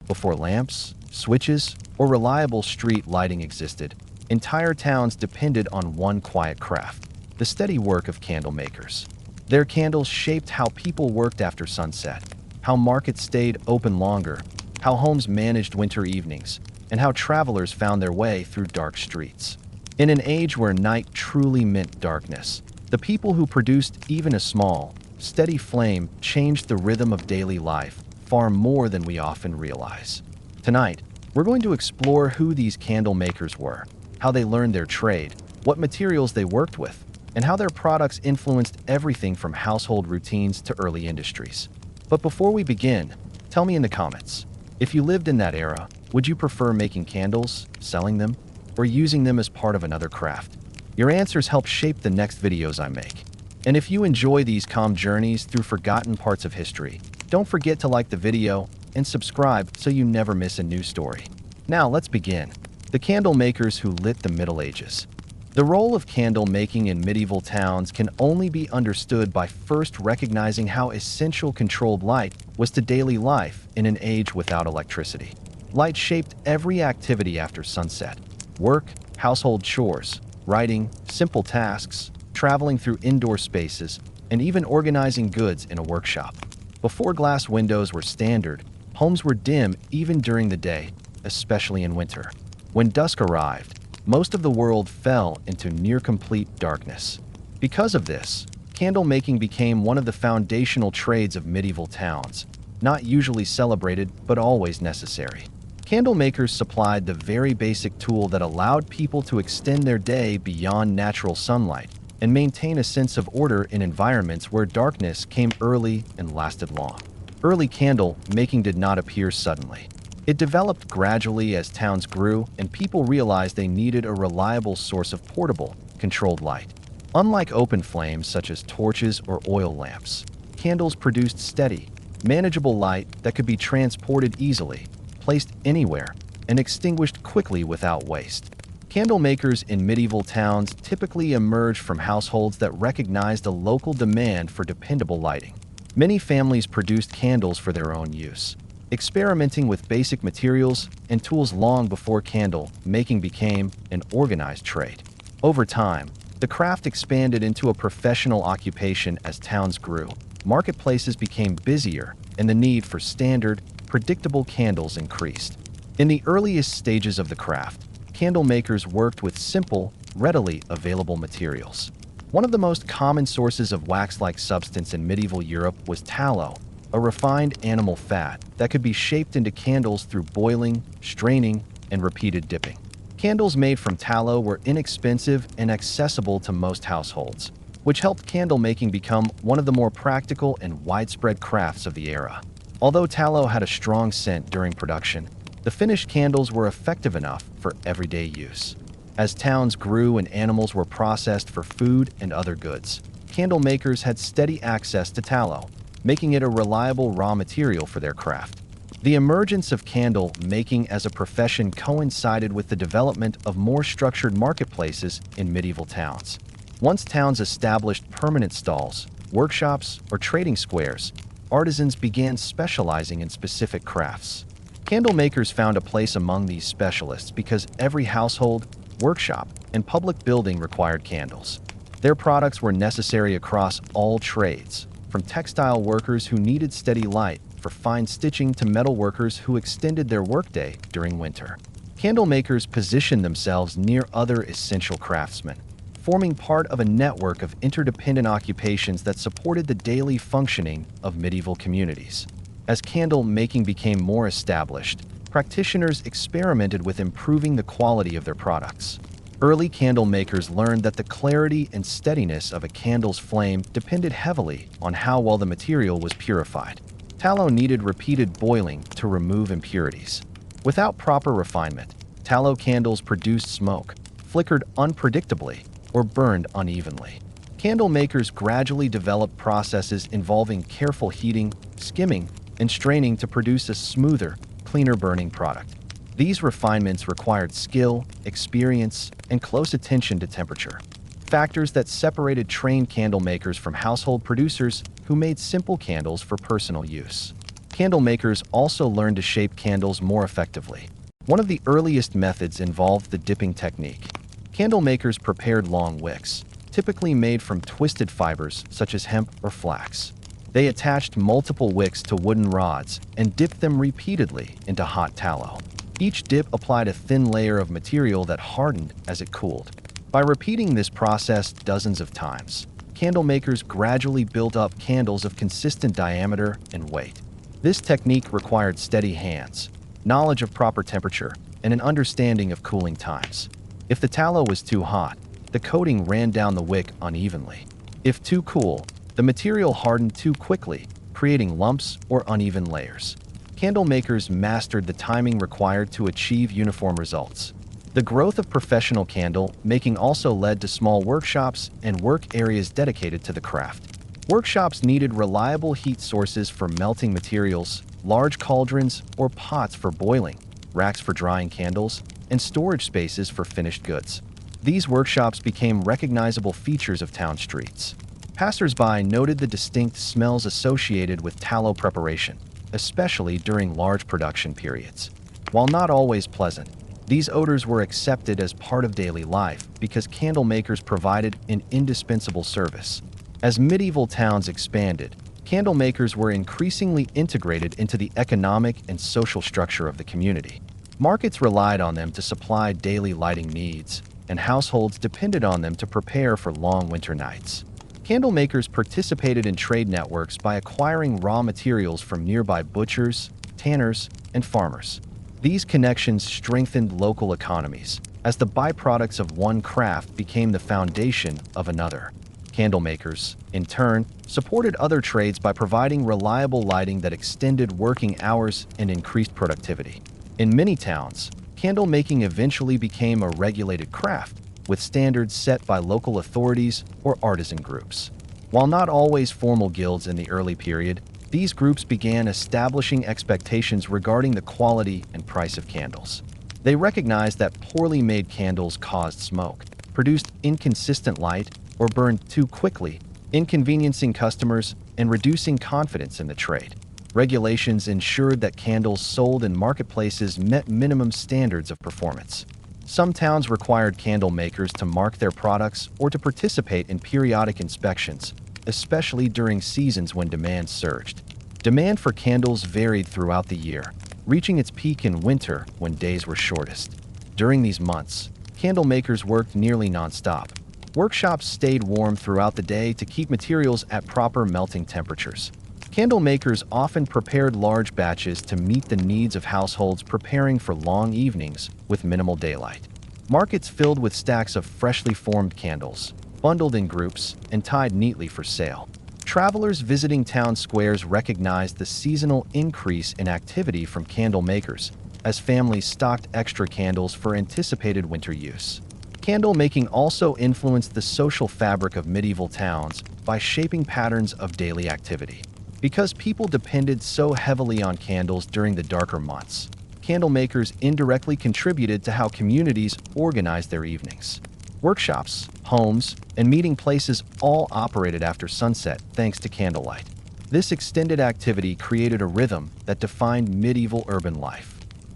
Before lamps, switches, or reliable street lighting existed, entire towns depended on one quiet craft: the steady work of candle makers. Their candles shaped how people worked after sunset, how markets stayed open longer, how homes managed winter evenings, and how travelers found their way through dark streets. In an age where night truly meant darkness, the people who produced even a small, steady flame changed the rhythm of daily life far more than we often realize. Tonight, we're going to explore who these candle makers were, how they learned their trade, what materials they worked with, and how their products influenced everything from household routines to early industries. But before we begin, tell me in the comments, if you lived in that era, would you prefer making candles, selling them, or using them as part of another craft? Your answers help shape the next videos I make. And if you enjoy these calm journeys through forgotten parts of history, don't forget to like the video and subscribe so you never miss a new story. Now let's begin. The candle makers who lit the Middle Ages. The role of candle making in medieval towns can only be understood by first recognizing how essential controlled light was to daily life in an age without electricity. Light shaped every activity after sunset: work, household chores, writing, simple tasks, traveling through indoor spaces, and even organizing goods in a workshop. Before glass windows were standard, homes were dim even during the day, especially in winter. When dusk arrived, most of the world fell into near-complete darkness. Because of this, candle making became one of the foundational trades of medieval towns, not usually celebrated but always necessary. Candle makers supplied the very basic tool that allowed people to extend their day beyond natural sunlight and maintain a sense of order in environments where darkness came early and lasted long. Early candle making did not appear suddenly. It developed gradually as towns grew and people realized they needed a reliable source of portable, controlled light. Unlike open flames such as torches or oil lamps, candles produced steady, manageable light that could be transported easily, placed anywhere, and extinguished quickly without waste. Candle makers in medieval towns typically emerged from households that recognized a local demand for dependable lighting. Many families produced candles for their own use, experimenting with basic materials and tools long before candle making became an organized trade. Over time, the craft expanded into a professional occupation as towns grew. Marketplaces became busier, and the need for standard, predictable candles increased. In the earliest stages of the craft, candle makers worked with simple, readily available materials. One of the most common sources of wax-like substance in medieval Europe was tallow, a refined animal fat that could be shaped into candles through boiling, straining, and repeated dipping. Candles made from tallow were inexpensive and accessible to most households, which helped candle making become one of the more practical and widespread crafts of the era. Although tallow had a strong scent during production, the finished candles were effective enough for everyday use. As towns grew and animals were processed for food and other goods, candle makers had steady access to tallow, making it a reliable raw material for their craft. The emergence of candle making as a profession coincided with the development of more structured marketplaces in medieval towns. Once towns established permanent stalls, workshops, or trading squares, artisans began specializing in specific crafts. Candle makers found a place among these specialists because every household, workshop, and public building required candles. Their products were necessary across all trades, from textile workers who needed steady light for fine stitching to metal workers who extended their workday during winter. Candle makers positioned themselves near other essential craftsmen, forming part of a network of interdependent occupations that supported the daily functioning of medieval communities. As candle making became more established, practitioners experimented with improving the quality of their products. Early candle makers learned that the clarity and steadiness of a candle's flame depended heavily on how well the material was purified. Tallow needed repeated boiling to remove impurities. Without proper refinement, tallow candles produced smoke, flickered unpredictably, or burned unevenly. Candle makers gradually developed processes involving careful heating, skimming, and straining to produce a smoother, cleaner burning product. These refinements required skill, experience, and close attention to temperature, factors that separated trained candle makers from household producers who made simple candles for personal use. Candle makers also learned to shape candles more effectively. One of the earliest methods involved the dipping technique. Candle makers prepared long wicks, typically made from twisted fibers such as hemp or flax. They attached multiple wicks to wooden rods and dipped them repeatedly into hot tallow. Each dip applied a thin layer of material that hardened as it cooled. By repeating this process dozens of times, candle makers gradually built up candles of consistent diameter and weight. This technique required steady hands, knowledge of proper temperature, and an understanding of cooling times. If the tallow was too hot, the coating ran down the wick unevenly. If too cool, the material hardened too quickly, creating lumps or uneven layers. Candle makers mastered the timing required to achieve uniform results. The growth of professional candle making also led to small workshops and work areas dedicated to the craft. Workshops needed reliable heat sources for melting materials, large cauldrons or pots for boiling, racks for drying candles, and storage spaces for finished goods. These workshops became recognizable features of town streets. Passers-by noted the distinct smells associated with tallow preparation, especially during large production periods. While not always pleasant, these odors were accepted as part of daily life because candle makers provided an indispensable service. As medieval towns expanded, candle makers were increasingly integrated into the economic and social structure of the community. Markets relied on them to supply daily lighting needs, and households depended on them to prepare for long winter nights. Candle makers participated in trade networks by acquiring raw materials from nearby butchers, tanners, and farmers. These connections strengthened local economies, as the byproducts of one craft became the foundation of another. Candle makers, in turn, supported other trades by providing reliable lighting that extended working hours and increased productivity. In many towns, candle making eventually became a regulated craft, with standards set by local authorities or artisan groups. While not always formal guilds in the early period, these groups began establishing expectations regarding the quality and price of candles. They recognized that poorly made candles caused smoke, produced inconsistent light, or burned too quickly, inconveniencing customers and reducing confidence in the trade. Regulations ensured that candles sold in marketplaces met minimum standards of performance. Some towns required candle makers to mark their products or to participate in periodic inspections, especially during seasons when demand surged. Demand for candles varied throughout the year, reaching its peak in winter when days were shortest. During these months, candle makers worked nearly nonstop. Workshops stayed warm throughout the day to keep materials at proper melting temperatures. Candle makers often prepared large batches to meet the needs of households preparing for long evenings with minimal daylight. Markets filled with stacks of freshly formed candles, bundled in groups and tied neatly for sale. Travelers visiting town squares recognized the seasonal increase in activity from candle makers, as families stocked extra candles for anticipated winter use. Candle making also influenced the social fabric of medieval towns by shaping patterns of daily activity. Because people depended so heavily on candles during the darker months, candle makers indirectly contributed to how communities organized their evenings. Workshops, homes, and meeting places all operated after sunset thanks to candlelight. This extended activity created a rhythm that defined medieval urban life.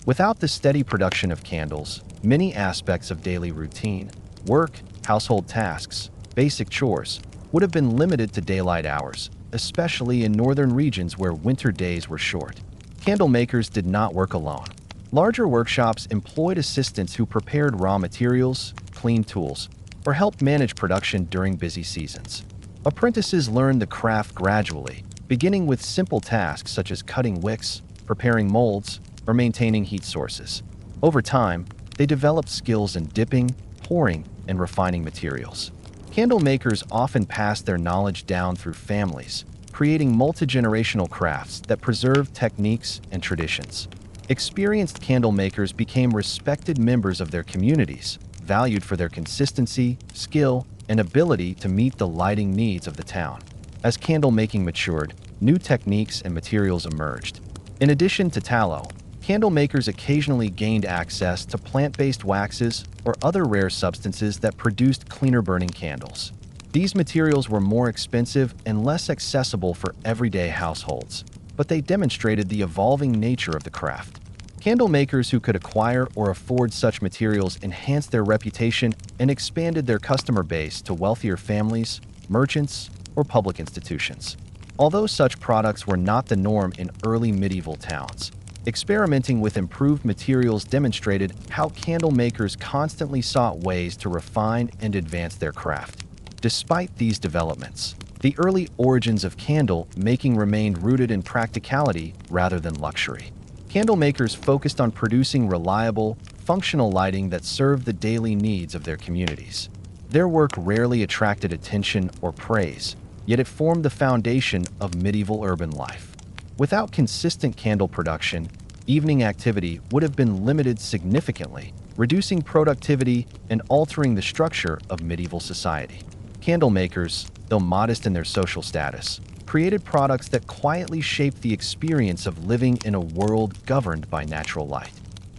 Without the steady production of candles, many aspects of daily routine, work, household tasks, basic chores, would have been limited to daylight hours, especially in northern regions where winter days were short. Candle makers did not work alone. Larger workshops employed assistants who prepared raw materials, cleaned tools, or helped manage production during busy seasons. Apprentices learned the craft gradually, beginning with simple tasks such as cutting wicks, preparing molds, or maintaining heat sources. Over time, they developed skills in dipping, pouring, and refining materials. Candle makers often passed their knowledge down through families, creating multi-generational crafts that preserved techniques and traditions. Experienced candle makers became respected members of their communities, valued for their consistency, skill, and ability to meet the lighting needs of the town. As candle making matured, new techniques and materials emerged. In addition to tallow, candle makers occasionally gained access to plant-based waxes or other rare substances that produced cleaner burning candles. These materials were more expensive and less accessible for everyday households, but they demonstrated the evolving nature of the craft. Candle makers who could acquire or afford such materials enhanced their reputation and expanded their customer base to wealthier families, merchants, or public institutions. Although such products were not the norm in early medieval towns, experimenting with improved materials demonstrated how candle makers constantly sought ways to refine and advance their craft. Despite these developments, the early origins of candle making remained rooted in practicality rather than luxury. Candle makers focused on producing reliable, functional lighting that served the daily needs of their communities. Their work rarely attracted attention or praise, yet it formed the foundation of medieval urban life. Without consistent candle production, evening activity would have been limited significantly, reducing productivity and altering the structure of medieval society. Candle makers, though modest in their social status, created products that quietly shaped the experience of living in a world governed by natural light.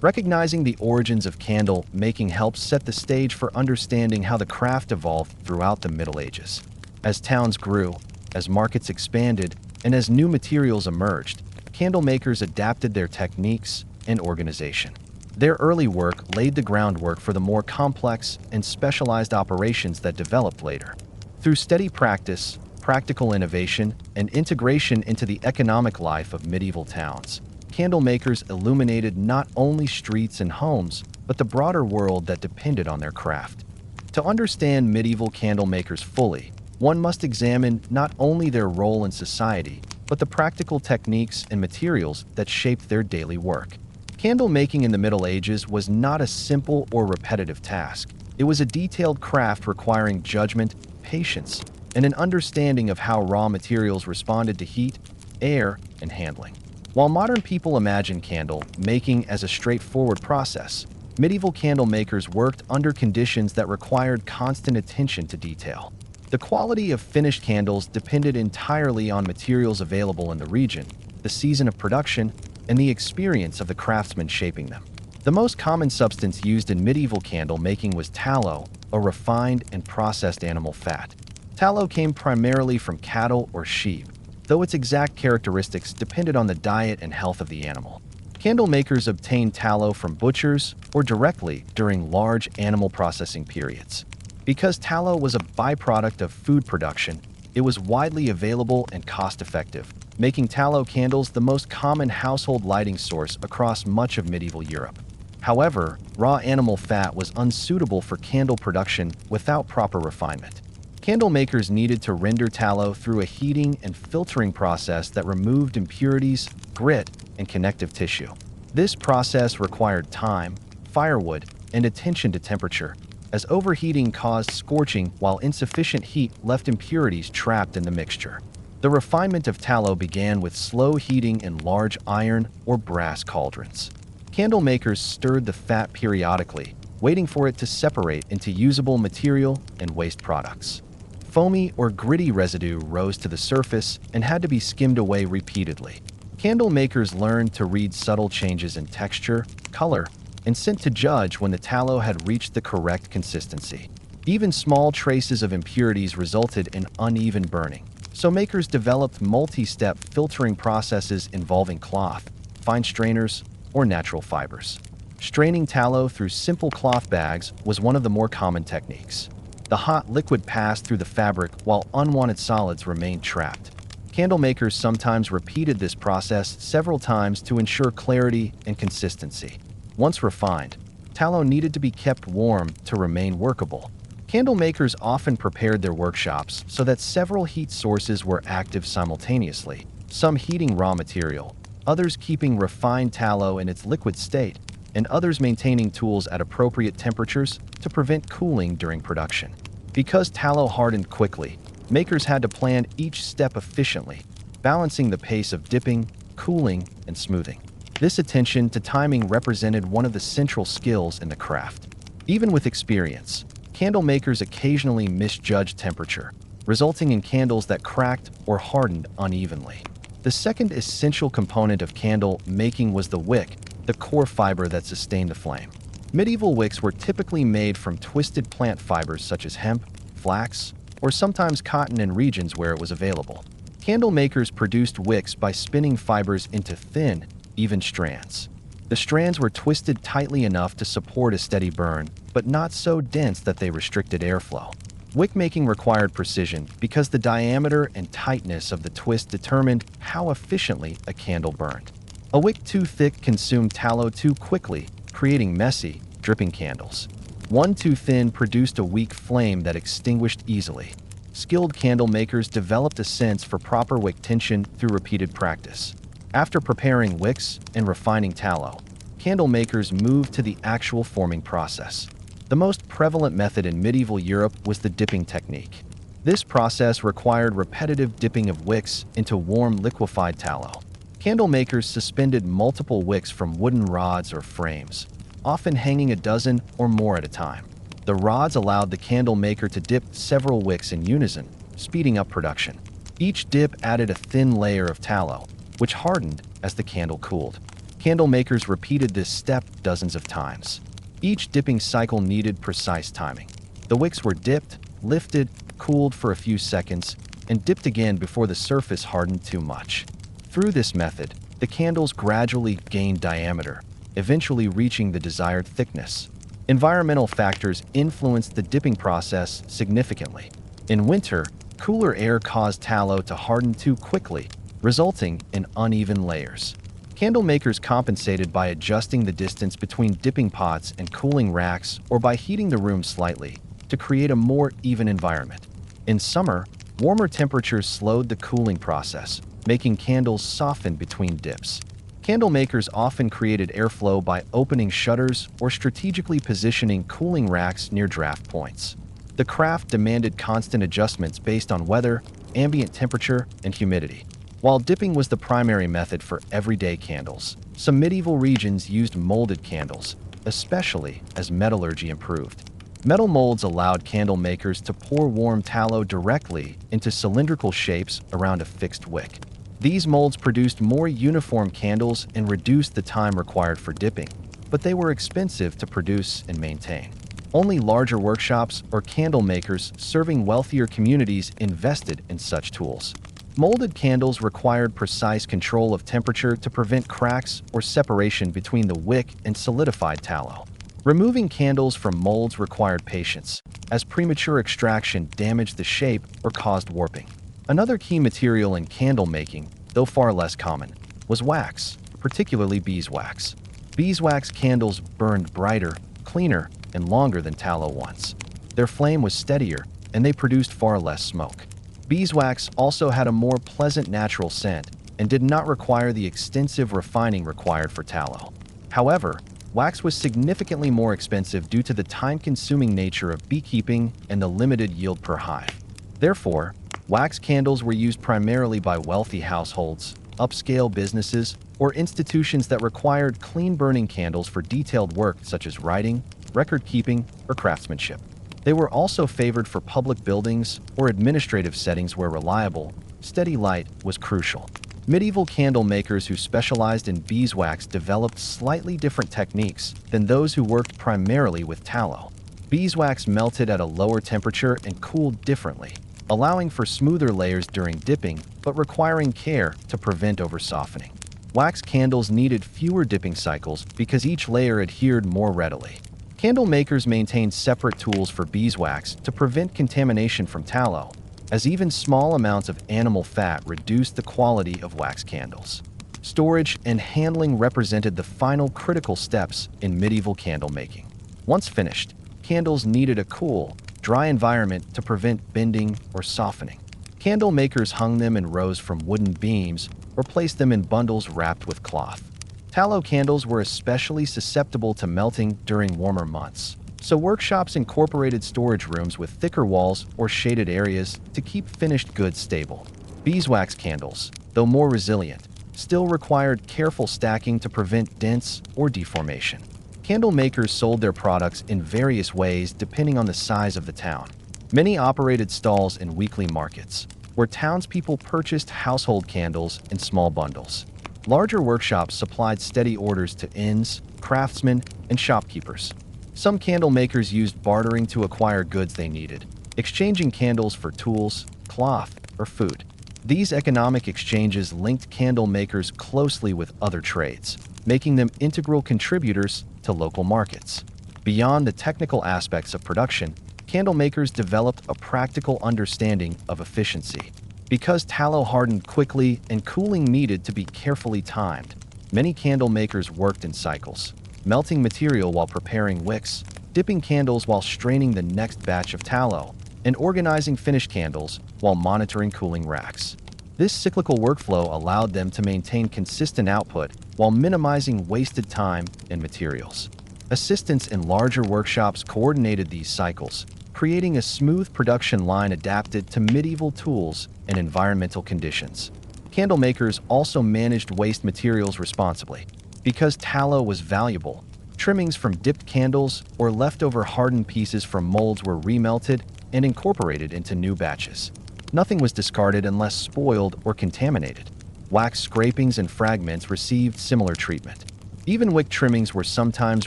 Recognizing the origins of candle making helps set the stage for understanding how the craft evolved throughout the Middle Ages. As towns grew, as markets expanded, and as new materials emerged, candle makers adapted their techniques and organization. Their early work laid the groundwork for the more complex and specialized operations that developed later. Through steady practice, practical innovation, and integration into the economic life of medieval towns, candle makers illuminated not only streets and homes, but the broader world that depended on their craft. To understand medieval candle makers fully, one must examine not only their role in society, but the practical techniques and materials that shaped their daily work. Candle making in the Middle Ages was not a simple or repetitive task. It was a detailed craft requiring judgment, patience, and an understanding of how raw materials responded to heat, air, and handling. While modern people imagine candle making as a straightforward process, medieval candle makers worked under conditions that required constant attention to detail. The quality of finished candles depended entirely on materials available in the region, the season of production, and the experience of the craftsmen shaping them. The most common substance used in medieval candle making was tallow, a refined and processed animal fat. Tallow came primarily from cattle or sheep, though its exact characteristics depended on the diet and health of the animal. Candle makers obtained tallow from butchers or directly during large animal processing periods. Because tallow was a byproduct of food production, it was widely available and cost-effective, making tallow candles the most common household lighting source across much of medieval Europe. However, raw animal fat was unsuitable for candle production without proper refinement. Candle makers needed to render tallow through a heating and filtering process that removed impurities, grit, and connective tissue. This process required time, firewood, and attention to temperature, as overheating caused scorching while insufficient heat left impurities trapped in the mixture. The refinement of tallow began with slow heating in large iron or brass cauldrons. Candle makers stirred the fat periodically, waiting for it to separate into usable material and waste products. Foamy or gritty residue rose to the surface and had to be skimmed away repeatedly. Candle makers learned to read subtle changes in texture, color, and scent to judge when the tallow had reached the correct consistency. Even small traces of impurities resulted in uneven burning, so makers developed multi-step filtering processes involving cloth, fine strainers, or natural fibers. Straining tallow through simple cloth bags was one of the more common techniques. The hot liquid passed through the fabric while unwanted solids remained trapped. Candle makers sometimes repeated this process several times to ensure clarity and consistency. Once refined, tallow needed to be kept warm to remain workable. Candle makers often prepared their workshops so that several heat sources were active simultaneously, some heating raw material, others keeping refined tallow in its liquid state, and others maintaining tools at appropriate temperatures to prevent cooling during production. Because tallow hardened quickly, makers had to plan each step efficiently, balancing the pace of dipping, cooling, and smoothing. This attention to timing represented one of the central skills in the craft. Even with experience, candle makers occasionally misjudged temperature, resulting in candles that cracked or hardened unevenly. The second essential component of candle making was the wick, the core fiber that sustained the flame. Medieval wicks were typically made from twisted plant fibers such as hemp, flax, or sometimes cotton in regions where it was available. Candle makers produced wicks by spinning fibers into thin, even strands. The strands were twisted tightly enough to support a steady burn, but not so dense that they restricted airflow. Wick making required precision because the diameter and tightness of the twist determined how efficiently a candle burned. A wick too thick consumed tallow too quickly, creating messy, dripping candles. One too thin produced a weak flame that extinguished easily. Skilled candle makers developed a sense for proper wick tension through repeated practice. After preparing wicks and refining tallow, candle makers moved to the actual forming process. The most prevalent method in medieval Europe was the dipping technique. This process required repetitive dipping of wicks into warm liquefied tallow. Candle makers suspended multiple wicks from wooden rods or frames, often hanging a dozen or more at a time. The rods allowed the candle maker to dip several wicks in unison, speeding up production. Each dip added a thin layer of tallow, which hardened as the candle cooled. Candle makers repeated this step dozens of times. Each dipping cycle needed precise timing. The wicks were dipped, lifted, cooled for a few seconds, and dipped again before the surface hardened too much. Through this method, the candles gradually gained diameter, eventually reaching the desired thickness. Environmental factors influenced the dipping process significantly. In winter, cooler air caused tallow to harden too quickly, resulting in uneven layers. Candle makers compensated by adjusting the distance between dipping pots and cooling racks or by heating the room slightly to create a more even environment. In summer, warmer temperatures slowed the cooling process, making candles soften between dips. Candle makers often created airflow by opening shutters or strategically positioning cooling racks near draft points. The craft demanded constant adjustments based on weather, ambient temperature, and humidity. While dipping was the primary method for everyday candles, some medieval regions used molded candles, especially as metallurgy improved. Metal molds allowed candle makers to pour warm tallow directly into cylindrical shapes around a fixed wick. These molds produced more uniform candles and reduced the time required for dipping, but they were expensive to produce and maintain. Only larger workshops or candle makers serving wealthier communities invested in such tools. Molded candles required precise control of temperature to prevent cracks or separation between the wick and solidified tallow. Removing candles from molds required patience, as premature extraction damaged the shape or caused warping. Another key material in candle making, though far less common, was wax, particularly beeswax. Beeswax candles burned brighter, cleaner, and longer than tallow ones. Their flame was steadier, and they produced far less smoke. Beeswax also had a more pleasant natural scent and did not require the extensive refining required for tallow. However, wax was significantly more expensive due to the time-consuming nature of beekeeping and the limited yield per hive. Therefore, wax candles were used primarily by wealthy households, upscale businesses, or institutions that required clean-burning candles for detailed work such as writing, record-keeping, or craftsmanship. They were also favored for public buildings or administrative settings where reliable, steady light was crucial. Medieval candle makers who specialized in beeswax developed slightly different techniques than those who worked primarily with tallow. Beeswax melted at a lower temperature and cooled differently, allowing for smoother layers during dipping but requiring care to prevent over-softening. Wax candles needed fewer dipping cycles because each layer adhered more readily. Candle makers maintained separate tools for beeswax to prevent contamination from tallow, as even small amounts of animal fat reduced the quality of wax candles. Storage and handling represented the final critical steps in medieval candle making. Once finished, candles needed a cool, dry environment to prevent bending or softening. Candle makers hung them in rows from wooden beams or placed them in bundles wrapped with cloth. Tallow candles were especially susceptible to melting during warmer months, so workshops incorporated storage rooms with thicker walls or shaded areas to keep finished goods stable. Beeswax candles, though more resilient, still required careful stacking to prevent dents or deformation. Candle makers sold their products in various ways depending on the size of the town. Many operated stalls in weekly markets, where townspeople purchased household candles in small bundles. Larger workshops supplied steady orders to inns, craftsmen, and shopkeepers. Some candle makers used bartering to acquire goods they needed, exchanging candles for tools, cloth, or food. These economic exchanges linked candle makers closely with other trades, making them integral contributors to local markets. Beyond the technical aspects of production, candle makers developed a practical understanding of efficiency. Because tallow hardened quickly and cooling needed to be carefully timed, many candle makers worked in cycles, melting material while preparing wicks, dipping candles while straining the next batch of tallow, and organizing finished candles while monitoring cooling racks. This cyclical workflow allowed them to maintain consistent output while minimizing wasted time and materials. Assistants in larger workshops coordinated these cycles, creating a smooth production line adapted to medieval tools and environmental conditions. Candle makers also managed waste materials responsibly. Because tallow was valuable, trimmings from dipped candles or leftover hardened pieces from molds were remelted and incorporated into new batches. Nothing was discarded unless spoiled or contaminated. Wax scrapings and fragments received similar treatment. Even wick trimmings were sometimes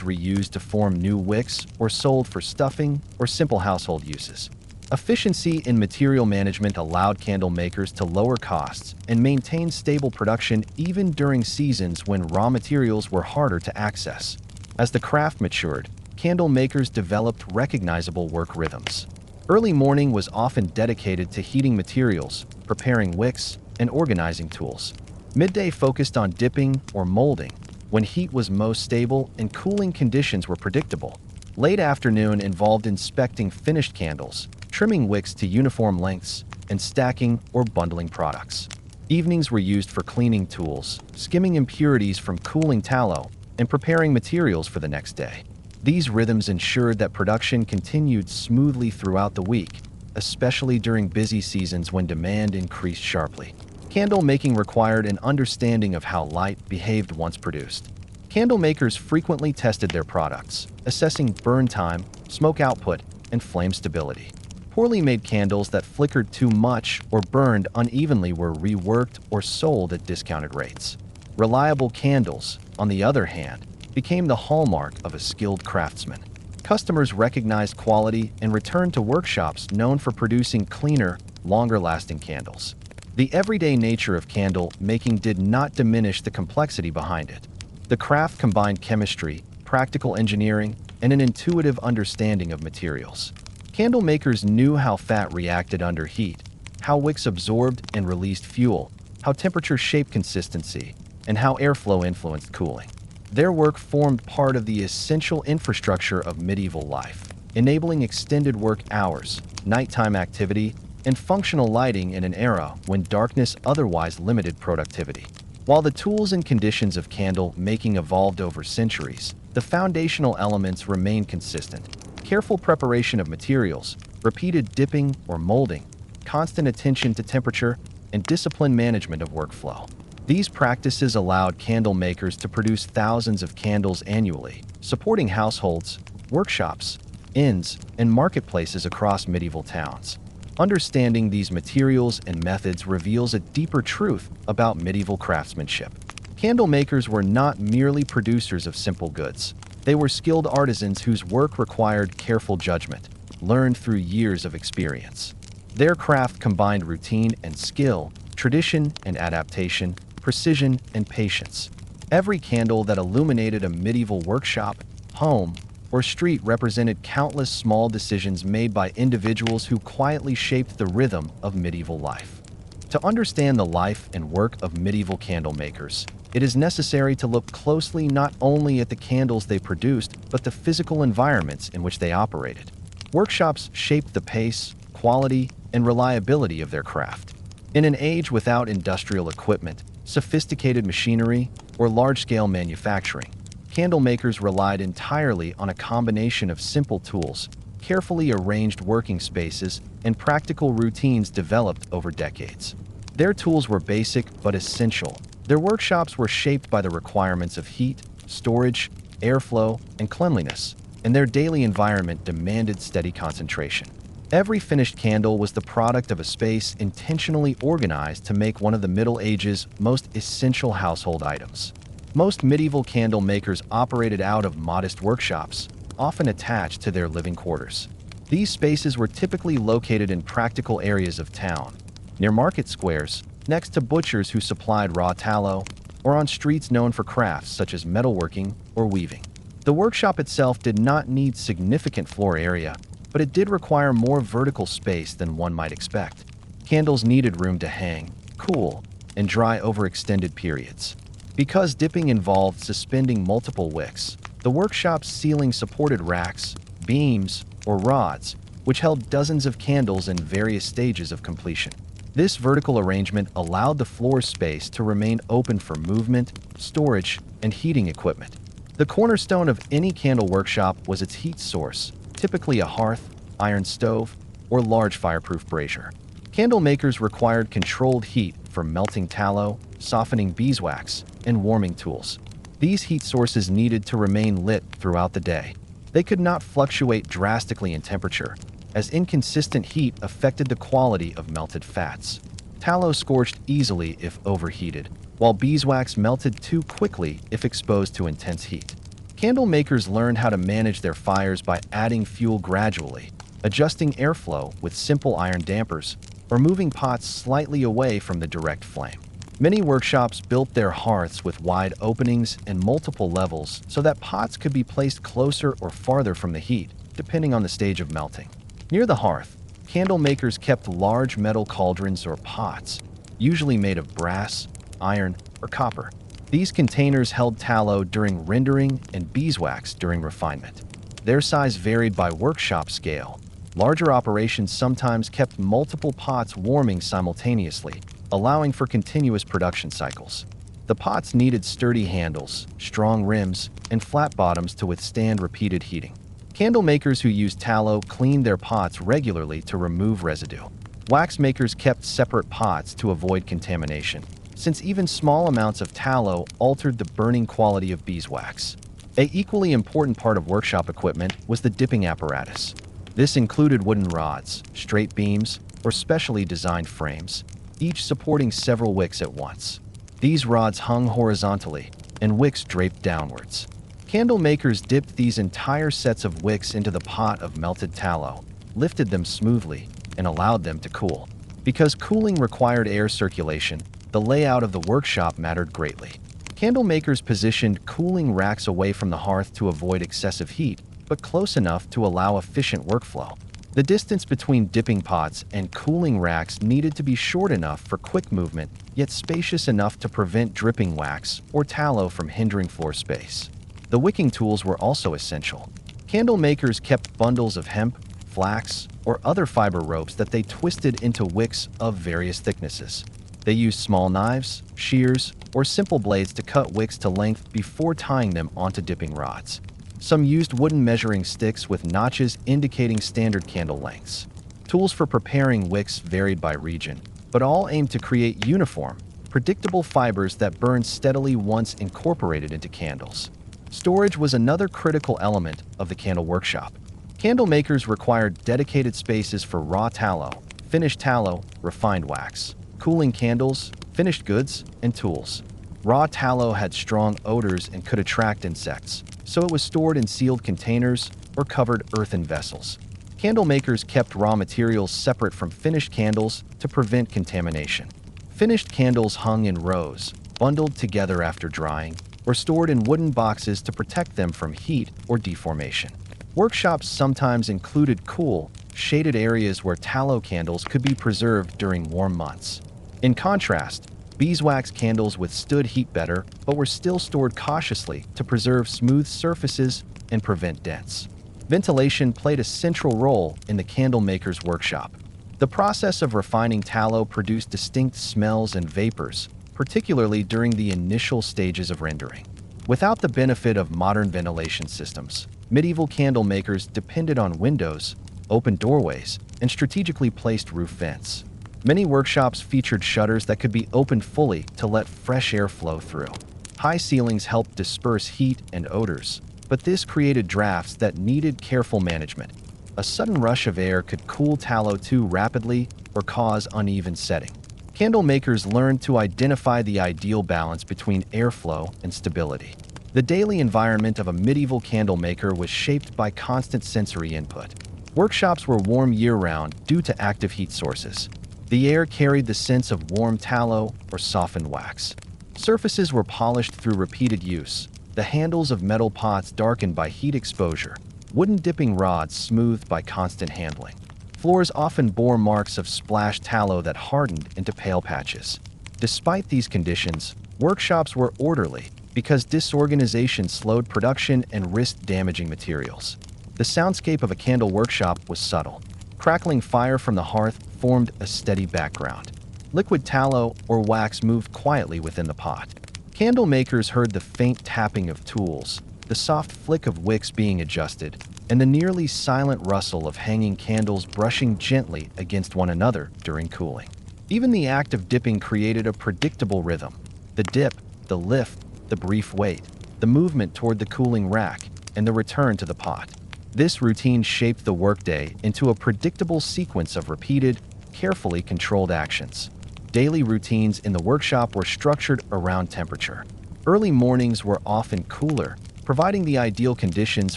reused to form new wicks or sold for stuffing or simple household uses. Efficiency in material management allowed candle makers to lower costs and maintain stable production even during seasons when raw materials were harder to access. As the craft matured, candle makers developed recognizable work rhythms. Early morning was often dedicated to heating materials, preparing wicks, and organizing tools. Midday focused on dipping or molding, when heat was most stable and cooling conditions were predictable. Late afternoon involved inspecting finished candles, trimming wicks to uniform lengths, and stacking or bundling products. Evenings were used for cleaning tools, skimming impurities from cooling tallow, and preparing materials for the next day. These rhythms ensured that production continued smoothly throughout the week, especially during busy seasons when demand increased sharply. Candle making required an understanding of how light behaved once produced. Candle makers frequently tested their products, assessing burn time, smoke output, and flame stability. Poorly made candles that flickered too much or burned unevenly were reworked or sold at discounted rates. Reliable candles, on the other hand, became the hallmark of a skilled craftsman. Customers recognized quality and returned to workshops known for producing cleaner, longer-lasting candles. The everyday nature of candle making did not diminish the complexity behind it. The craft combined chemistry, practical engineering, and an intuitive understanding of materials. Candle makers knew how fat reacted under heat, how wicks absorbed and released fuel, how temperature shaped consistency, and how airflow influenced cooling. Their work formed part of the essential infrastructure of medieval life, enabling extended work hours, nighttime activity, and functional lighting in an era when darkness otherwise limited productivity. While the tools and conditions of candle making evolved over centuries, the foundational elements remained consistent. Careful preparation of materials, repeated dipping or molding, constant attention to temperature, and disciplined management of workflow. These practices allowed candle makers to produce thousands of candles annually, supporting households, workshops, inns, and marketplaces across medieval towns. Understanding these materials and methods reveals a deeper truth about medieval craftsmanship. Candle makers were not merely producers of simple goods. They were skilled artisans whose work required careful judgment, learned through years of experience. Their craft combined routine and skill, tradition and adaptation, precision and patience. Every candle that illuminated a medieval workshop, home, or street represented countless small decisions made by individuals who quietly shaped the rhythm of medieval life. To understand the life and work of medieval candle makers, it is necessary to look closely not only at the candles they produced, but the physical environments in which they operated. Workshops shaped the pace, quality, and reliability of their craft. In an age without industrial equipment, sophisticated machinery, or large-scale manufacturing, candle makers relied entirely on a combination of simple tools, carefully arranged working spaces, and practical routines developed over decades. Their tools were basic but essential. Their workshops were shaped by the requirements of heat, storage, airflow, and cleanliness, and their daily environment demanded steady concentration. Every finished candle was the product of a space intentionally organized to make one of the Middle Ages' most essential household items. Most medieval candle makers operated out of modest workshops, often attached to their living quarters. These spaces were typically located in practical areas of town, near market squares, next to butchers who supplied raw tallow, or on streets known for crafts such as metalworking or weaving. The workshop itself did not need significant floor area, but it did require more vertical space than one might expect. Candles needed room to hang, cool, and dry over extended periods. Because dipping involved suspending multiple wicks, the workshop's ceiling supported racks, beams, or rods, which held dozens of candles in various stages of completion. This vertical arrangement allowed the floor space to remain open for movement, storage, and heating equipment. The cornerstone of any candle workshop was its heat source, typically a hearth, iron stove, or large fireproof brazier. Candle makers required controlled heat for melting tallow, softening beeswax, and warming tools. These heat sources needed to remain lit throughout the day. They could not fluctuate drastically in temperature, as inconsistent heat affected the quality of melted fats. Tallow scorched easily if overheated, while beeswax melted too quickly if exposed to intense heat. Candle makers learned how to manage their fires by adding fuel gradually, adjusting airflow with simple iron dampers, or moving pots slightly away from the direct flame. Many workshops built their hearths with wide openings and multiple levels so that pots could be placed closer or farther from the heat, depending on the stage of melting. Near the hearth, candle makers kept large metal cauldrons or pots, usually made of brass, iron, or copper. These containers held tallow during rendering and beeswax during refinement. Their size varied by workshop scale. Larger operations sometimes kept multiple pots warming simultaneously, allowing for continuous production cycles. The pots needed sturdy handles, strong rims, and flat bottoms to withstand repeated heating. Candle makers who used tallow cleaned their pots regularly to remove residue. Wax makers kept separate pots to avoid contamination, since even small amounts of tallow altered the burning quality of beeswax. An equally important part of workshop equipment was the dipping apparatus. This included wooden rods, straight beams, or specially designed frames, each supporting several wicks at once. These rods hung horizontally, and wicks draped downwards. Candle makers dipped these entire sets of wicks into the pot of melted tallow, lifted them smoothly, and allowed them to cool. Because cooling required air circulation, the layout of the workshop mattered greatly. Candle makers positioned cooling racks away from the hearth to avoid excessive heat, but close enough to allow efficient workflow. The distance between dipping pots and cooling racks needed to be short enough for quick movement, yet spacious enough to prevent dripping wax or tallow from hindering floor space. The wicking tools were also essential. Candle makers kept bundles of hemp, flax, or other fiber ropes that they twisted into wicks of various thicknesses. They used small knives, shears, or simple blades to cut wicks to length before tying them onto dipping rods. Some used wooden measuring sticks with notches indicating standard candle lengths. Tools for preparing wicks varied by region, but all aimed to create uniform, predictable fibers that burned steadily once incorporated into candles. Storage was another critical element of the candle workshop. Candle makers required dedicated spaces for raw tallow, finished tallow, refined wax, cooling candles, finished goods, and tools. Raw tallow had strong odors and could attract insects, so it was stored in sealed containers or covered earthen vessels. Candle makers kept raw materials separate from finished candles to prevent contamination. Finished candles hung in rows, bundled together after drying, or stored in wooden boxes to protect them from heat or deformation. Workshops sometimes included cool, shaded areas where tallow candles could be preserved during warm months. In contrast, beeswax candles withstood heat better, but were still stored cautiously to preserve smooth surfaces and prevent dents. Ventilation played a central role in the candle maker's workshop. The process of refining tallow produced distinct smells and vapors, particularly during the initial stages of rendering. Without the benefit of modern ventilation systems, medieval candle makers depended on windows, open doorways, and strategically placed roof vents. Many workshops featured shutters that could be opened fully to let fresh air flow through. High ceilings helped disperse heat and odors, but this created drafts that needed careful management. A sudden rush of air could cool tallow too rapidly or cause uneven setting. Candle makers learned to identify the ideal balance between airflow and stability. The daily environment of a medieval candle maker was shaped by constant sensory input. Workshops were warm year-round due to active heat sources. The air carried the sense of warm tallow or softened wax. Surfaces were polished through repeated use, the handles of metal pots darkened by heat exposure, wooden dipping rods smoothed by constant handling. Floors often bore marks of splashed tallow that hardened into pale patches. Despite these conditions, workshops were orderly because disorganization slowed production and risked damaging materials. The soundscape of a candle workshop was subtle. Crackling fire from the hearth formed a steady background. Liquid tallow or wax moved quietly within the pot. Candle makers heard the faint tapping of tools, the soft flick of wicks being adjusted, and the nearly silent rustle of hanging candles brushing gently against one another during cooling. Even the act of dipping created a predictable rhythm. The dip, the lift, the brief wait, the movement toward the cooling rack, and the return to the pot. This routine shaped the workday into a predictable sequence of repeated, carefully controlled actions. Daily routines in the workshop were structured around temperature. Early mornings were often cooler, providing the ideal conditions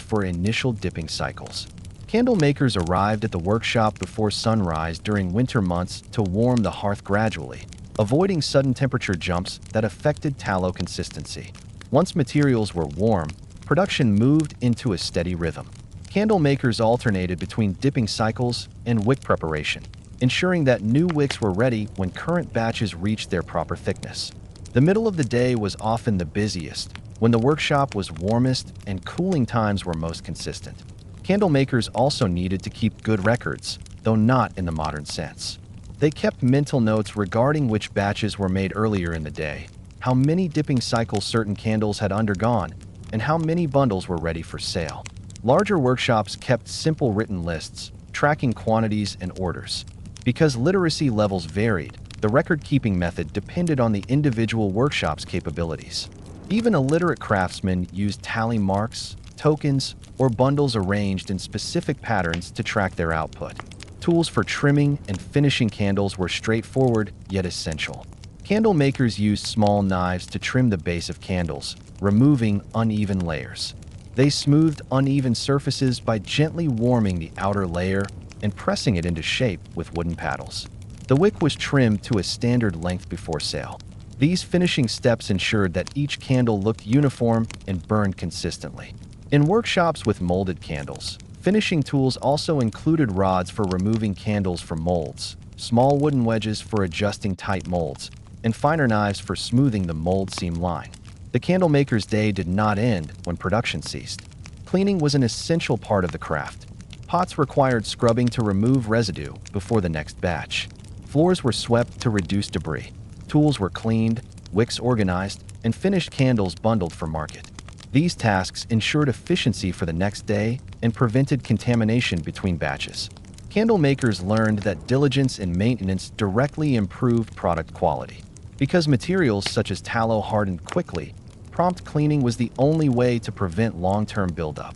for initial dipping cycles. Candle makers arrived at the workshop before sunrise during winter months to warm the hearth gradually, avoiding sudden temperature jumps that affected tallow consistency. Once materials were warm, production moved into a steady rhythm. Candle makers alternated between dipping cycles and wick preparation, ensuring that new wicks were ready when current batches reached their proper thickness. The middle of the day was often the busiest, when the workshop was warmest and cooling times were most consistent. Candle makers also needed to keep good records, though not in the modern sense. They kept mental notes regarding which batches were made earlier in the day, how many dipping cycles certain candles had undergone, and how many bundles were ready for sale. Larger workshops kept simple written lists, tracking quantities and orders. Because literacy levels varied, the record-keeping method depended on the individual workshop's capabilities. Even illiterate craftsmen used tally marks, tokens, or bundles arranged in specific patterns to track their output. Tools for trimming and finishing candles were straightforward yet essential. Candle makers used small knives to trim the base of candles, removing uneven layers. They smoothed uneven surfaces by gently warming the outer layer and pressing it into shape with wooden paddles. The wick was trimmed to a standard length before sale. These finishing steps ensured that each candle looked uniform and burned consistently. In workshops with molded candles, finishing tools also included rods for removing candles from molds, small wooden wedges for adjusting tight molds, and finer knives for smoothing the mold seam line. The candle maker's day did not end when production ceased. Cleaning was an essential part of the craft. Pots required scrubbing to remove residue before the next batch. Floors were swept to reduce debris. Tools were cleaned, wicks organized, and finished candles bundled for market. These tasks ensured efficiency for the next day and prevented contamination between batches. Candle makers learned that diligence and maintenance directly improved product quality. Because materials such as tallow hardened quickly, prompt cleaning was the only way to prevent long-term buildup.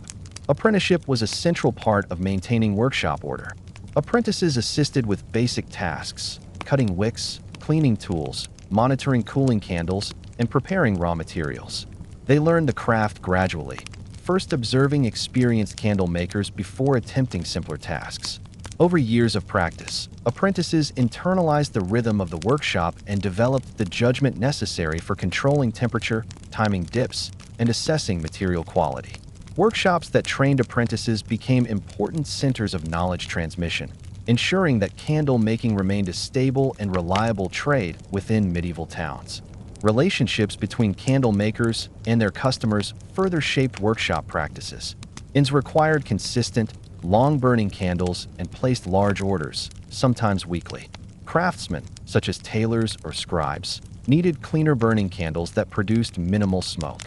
Apprenticeship was a central part of maintaining workshop order. Apprentices assisted with basic tasks, cutting wicks, cleaning tools, monitoring cooling candles, and preparing raw materials. They learned the craft gradually, first observing experienced candle makers before attempting simpler tasks. Over years of practice, apprentices internalized the rhythm of the workshop and developed the judgment necessary for controlling temperature, timing dips, and assessing material quality. Workshops that trained apprentices became important centers of knowledge transmission, ensuring that candle making remained a stable and reliable trade within medieval towns. Relationships between candle makers and their customers further shaped workshop practices. Inns required consistent, long-burning candles and placed large orders, sometimes weekly. Craftsmen, such as tailors or scribes, needed cleaner-burning candles that produced minimal smoke.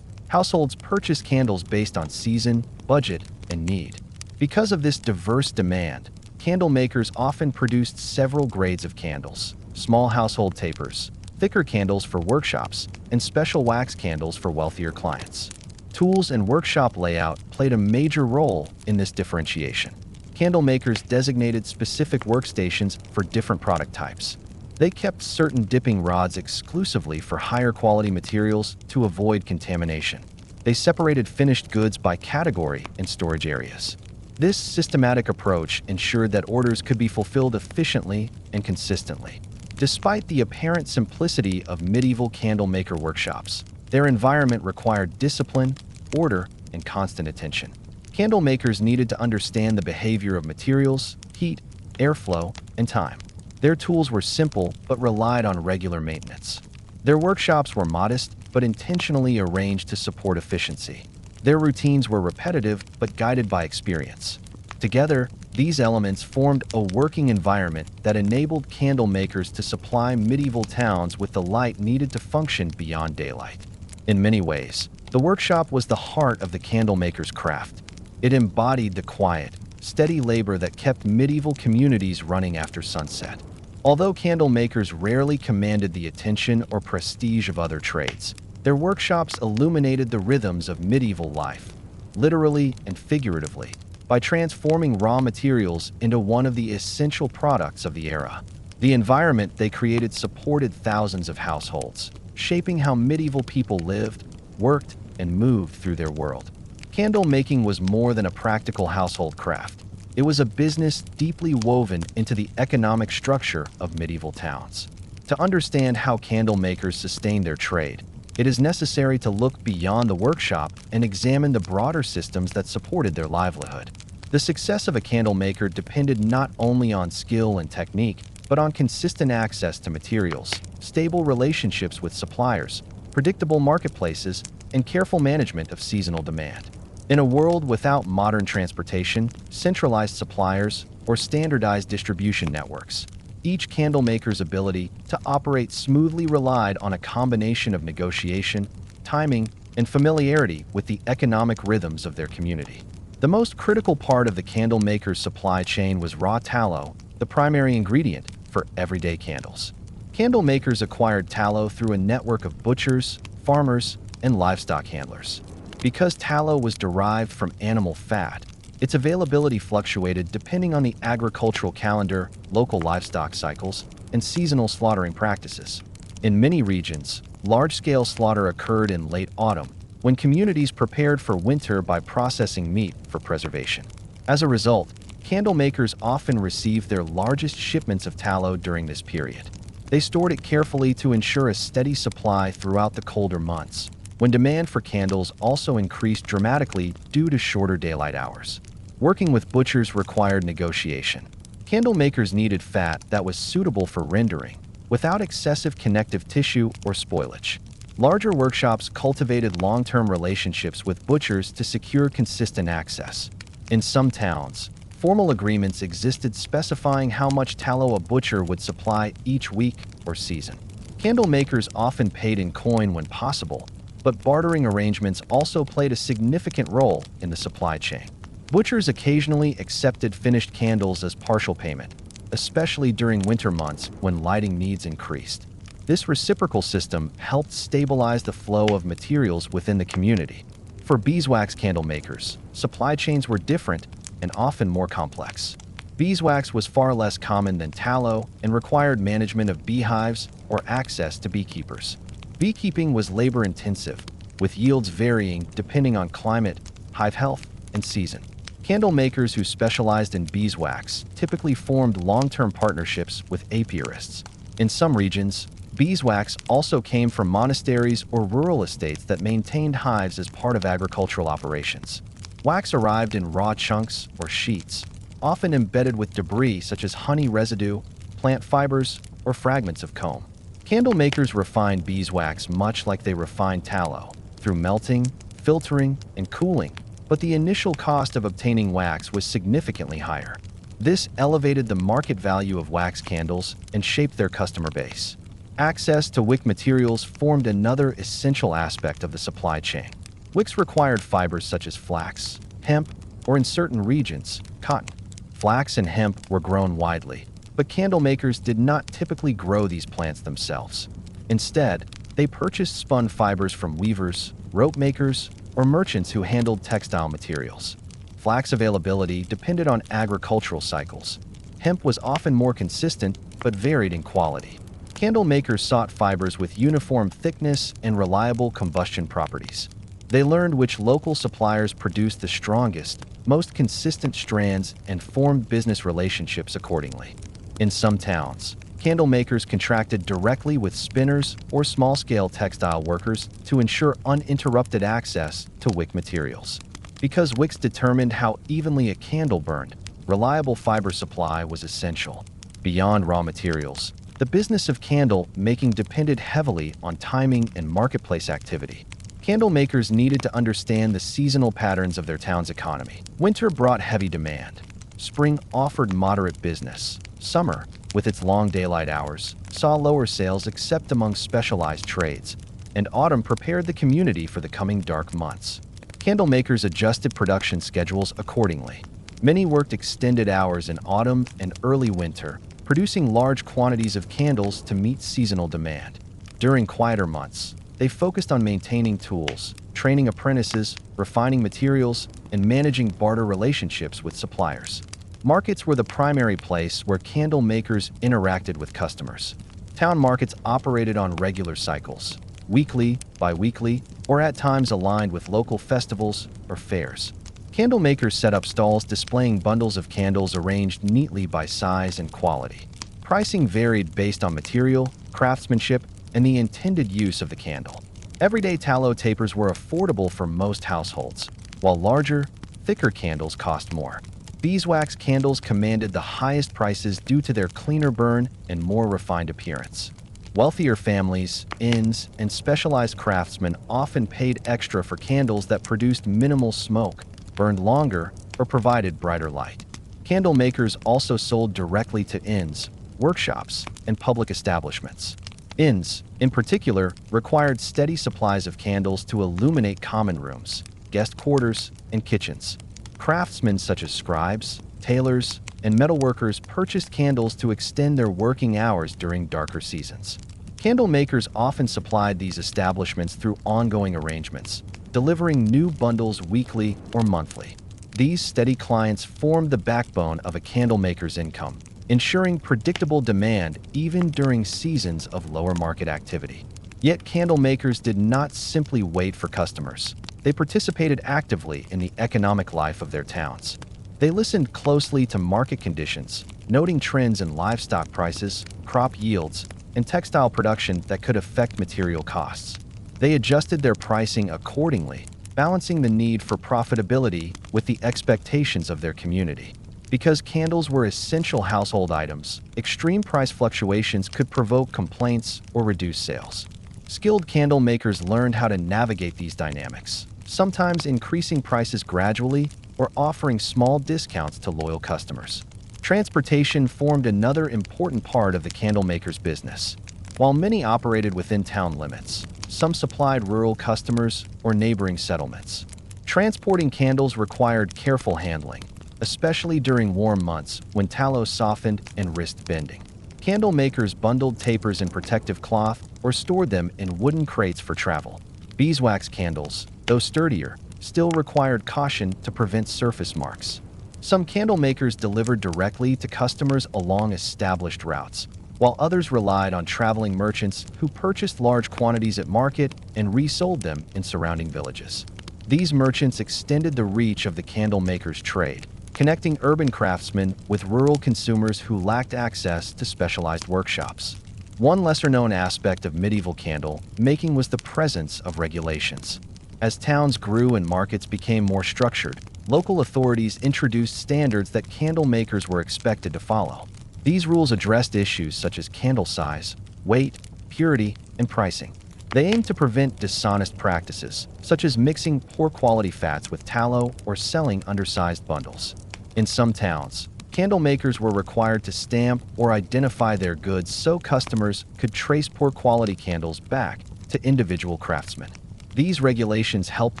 Households purchased candles based on season, budget, and need. Because of this diverse demand, candle makers often produced several grades of candles: small household tapers, thicker candles for workshops, and special wax candles for wealthier clients. Tools and workshop layout played a major role in this differentiation. Candle makers designated specific workstations for different product types. They kept certain dipping rods exclusively for higher quality materials to avoid contamination. They separated finished goods by category in storage areas. This systematic approach ensured that orders could be fulfilled efficiently and consistently. Despite the apparent simplicity of medieval candlemaker workshops, their environment required discipline, order, and constant attention. Candle makers needed to understand the behavior of materials, heat, airflow, and time. Their tools were simple but relied on regular maintenance. Their workshops were modest but intentionally arranged to support efficiency. Their routines were repetitive but guided by experience. Together, these elements formed a working environment that enabled candle makers to supply medieval towns with the light needed to function beyond daylight. In many ways, the workshop was the heart of the candle maker's craft. It embodied the quiet, steady labor that kept medieval communities running after sunset. Although candle makers rarely commanded the attention or prestige of other trades, their workshops illuminated the rhythms of medieval life, literally and figuratively, by transforming raw materials into one of the essential products of the era. The environment they created supported thousands of households, shaping how medieval people lived, worked, and moved through their world. Candle making was more than a practical household craft. It was a business deeply woven into the economic structure of medieval towns. To understand how candle makers sustained their trade, it is necessary to look beyond the workshop and examine the broader systems that supported their livelihood. The success of a candle maker depended not only on skill and technique, but on consistent access to materials, stable relationships with suppliers, predictable marketplaces, and careful management of seasonal demand. In a world without modern transportation, centralized suppliers, or standardized distribution networks, each candle maker's ability to operate smoothly relied on a combination of negotiation, timing, and familiarity with the economic rhythms of their community. The most critical part of the candle maker's supply chain was raw tallow, the primary ingredient for everyday candles. Candle makers acquired tallow through a network of butchers, farmers, and livestock handlers. Because tallow was derived from animal fat, its availability fluctuated depending on the agricultural calendar, local livestock cycles, and seasonal slaughtering practices. In many regions, large-scale slaughter occurred in late autumn, when communities prepared for winter by processing meat for preservation. As a result, candle makers often received their largest shipments of tallow during this period. They stored it carefully to ensure a steady supply throughout the colder months, when demand for candles also increased dramatically due to shorter daylight hours. Working with butchers required negotiation. Candle makers needed fat that was suitable for rendering, without excessive connective tissue or spoilage. Larger workshops cultivated long-term relationships with butchers to secure consistent access. In some towns, formal agreements existed specifying how much tallow a butcher would supply each week or season. Candle makers often paid in coin when possible, but bartering arrangements also played a significant role in the supply chain. Butchers occasionally accepted finished candles as partial payment, especially during winter months when lighting needs increased. This reciprocal system helped stabilize the flow of materials within the community. For beeswax candle makers, supply chains were different and often more complex. Beeswax was far less common than tallow and required management of beehives or access to beekeepers. Beekeeping was labor-intensive, with yields varying depending on climate, hive health, and season. Candle makers who specialized in beeswax typically formed long-term partnerships with apiarists. In some regions, beeswax also came from monasteries or rural estates that maintained hives as part of agricultural operations. Wax arrived in raw chunks or sheets, often embedded with debris such as honey residue, plant fibers, or fragments of comb. Candle makers refined beeswax much like they refined tallow, through melting, filtering, and cooling, but the initial cost of obtaining wax was significantly higher. This elevated the market value of wax candles and shaped their customer base. Access to wick materials formed another essential aspect of the supply chain. Wicks required fibers such as flax, hemp, or in certain regions, cotton. Flax and hemp were grown widely, but candle makers did not typically grow these plants themselves. Instead, they purchased spun fibers from weavers, rope makers, or merchants who handled textile materials. Flax availability depended on agricultural cycles. Hemp was often more consistent, but varied in quality. Candle makers sought fibers with uniform thickness and reliable combustion properties. They learned which local suppliers produced the strongest, most consistent strands and formed business relationships accordingly. In some towns, candle makers contracted directly with spinners or small-scale textile workers to ensure uninterrupted access to wick materials. Because wicks determined how evenly a candle burned, reliable fiber supply was essential. Beyond raw materials, the business of candle making depended heavily on timing and marketplace activity. Candle makers needed to understand the seasonal patterns of their town's economy. Winter brought heavy demand. Spring offered moderate business. Summer, with its long daylight hours, saw lower sales except among specialized trades, and autumn prepared the community for the coming dark months. Candle makers adjusted production schedules accordingly. Many worked extended hours in autumn and early winter, producing large quantities of candles to meet seasonal demand. During quieter months, they focused on maintaining tools, training apprentices, refining materials, and managing barter relationships with suppliers. Markets were the primary place where candle makers interacted with customers. Town markets operated on regular cycles, weekly, bi-weekly, or at times aligned with local festivals or fairs. Candle makers set up stalls displaying bundles of candles arranged neatly by size and quality. Pricing varied based on material, craftsmanship, and the intended use of the candle. Everyday tallow tapers were affordable for most households, while larger, thicker candles cost more. Beeswax candles commanded the highest prices due to their cleaner burn and more refined appearance. Wealthier families, inns, and specialized craftsmen often paid extra for candles that produced minimal smoke, burned longer, or provided brighter light. Candle makers also sold directly to inns, workshops, and public establishments. Inns, in particular, required steady supplies of candles to illuminate common rooms, guest quarters, and kitchens. Craftsmen such as scribes, tailors, and metalworkers purchased candles to extend their working hours during darker seasons. Candle makers often supplied these establishments through ongoing arrangements, delivering new bundles weekly or monthly. These steady clients formed the backbone of a candle maker's income, ensuring predictable demand even during seasons of lower market activity. Yet candle makers did not simply wait for customers. They participated actively in the economic life of their towns. They listened closely to market conditions, noting trends in livestock prices, crop yields, and textile production that could affect material costs. They adjusted their pricing accordingly, balancing the need for profitability with the expectations of their community. Because candles were essential household items, extreme price fluctuations could provoke complaints or reduce sales. Skilled candle makers learned how to navigate these dynamics, sometimes increasing prices gradually or offering small discounts to loyal customers. Transportation formed another important part of the candle maker's business. While many operated within town limits, some supplied rural customers or neighboring settlements. Transporting candles required careful handling, especially during warm months when tallow softened and risked bending. Candle makers bundled tapers in protective cloth or stored them in wooden crates for travel. Beeswax candles, though sturdier, still required caution to prevent surface marks. Some candle makers delivered directly to customers along established routes, while others relied on traveling merchants who purchased large quantities at market and resold them in surrounding villages. These merchants extended the reach of the candle maker's trade, connecting urban craftsmen with rural consumers who lacked access to specialized workshops. One lesser-known aspect of medieval candle making was the presence of regulations. As towns grew and markets became more structured, local authorities introduced standards that candle makers were expected to follow. These rules addressed issues such as candle size, weight, purity, and pricing. They aimed to prevent dishonest practices, such as mixing poor-quality fats with tallow or selling undersized bundles. In some towns, candle makers were required to stamp or identify their goods so customers could trace poor-quality candles back to individual craftsmen. These regulations helped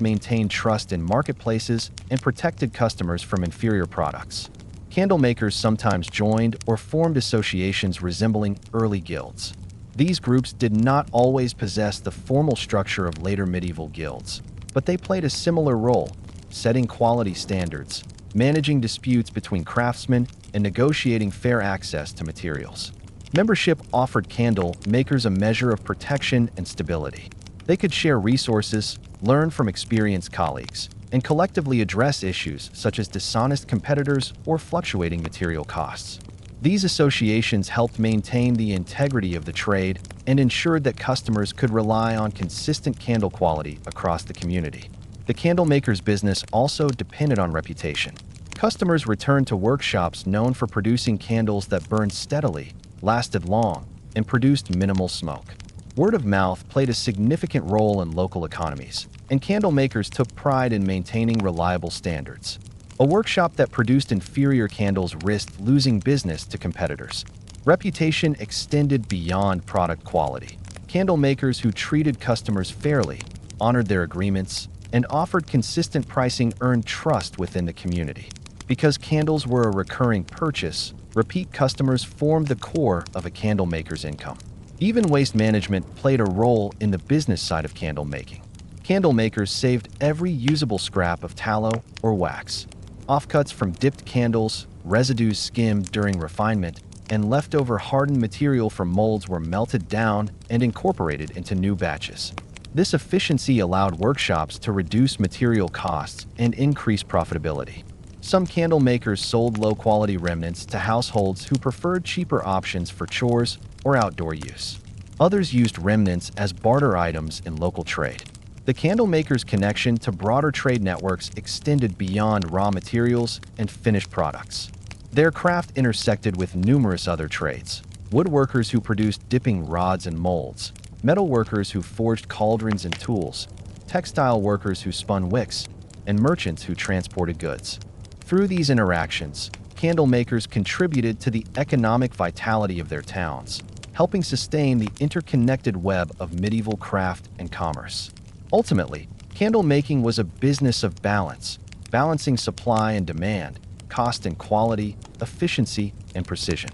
maintain trust in marketplaces and protected customers from inferior products. Candle makers sometimes joined or formed associations resembling early guilds. These groups did not always possess the formal structure of later medieval guilds, but they played a similar role, setting quality standards, managing disputes between craftsmen, and negotiating fair access to materials. Membership offered candle makers a measure of protection and stability. They could share resources, learn from experienced colleagues, and collectively address issues such as dishonest competitors or fluctuating material costs. These associations helped maintain the integrity of the trade and ensured that customers could rely on consistent candle quality across the community. The candle maker's business also depended on reputation. Customers returned to workshops known for producing candles that burned steadily, lasted long, and produced minimal smoke. Word of mouth played a significant role in local economies, and candle makers took pride in maintaining reliable standards. A workshop that produced inferior candles risked losing business to competitors. Reputation extended beyond product quality. Candle makers who treated customers fairly, honored their agreements, and offered consistent pricing earned trust within the community. Because candles were a recurring purchase, repeat customers formed the core of a candle maker's income. Even waste management played a role in the business side of candle making. Candle makers saved every usable scrap of tallow or wax. Offcuts from dipped candles, residues skimmed during refinement, and leftover hardened material from molds were melted down and incorporated into new batches. This efficiency allowed workshops to reduce material costs and increase profitability. Some candle makers sold low-quality remnants to households who preferred cheaper options for chores or outdoor use. Others used remnants as barter items in local trade. The candle maker's connection to broader trade networks extended beyond raw materials and finished products. Their craft intersected with numerous other trades: woodworkers who produced dipping rods and molds, metal workers who forged cauldrons and tools, textile workers who spun wicks, and merchants who transported goods. Through these interactions, candle makers contributed to the economic vitality of their towns, helping sustain the interconnected web of medieval craft and commerce. Ultimately, candle making was a business of balance, balancing supply and demand, cost and quality, efficiency and precision.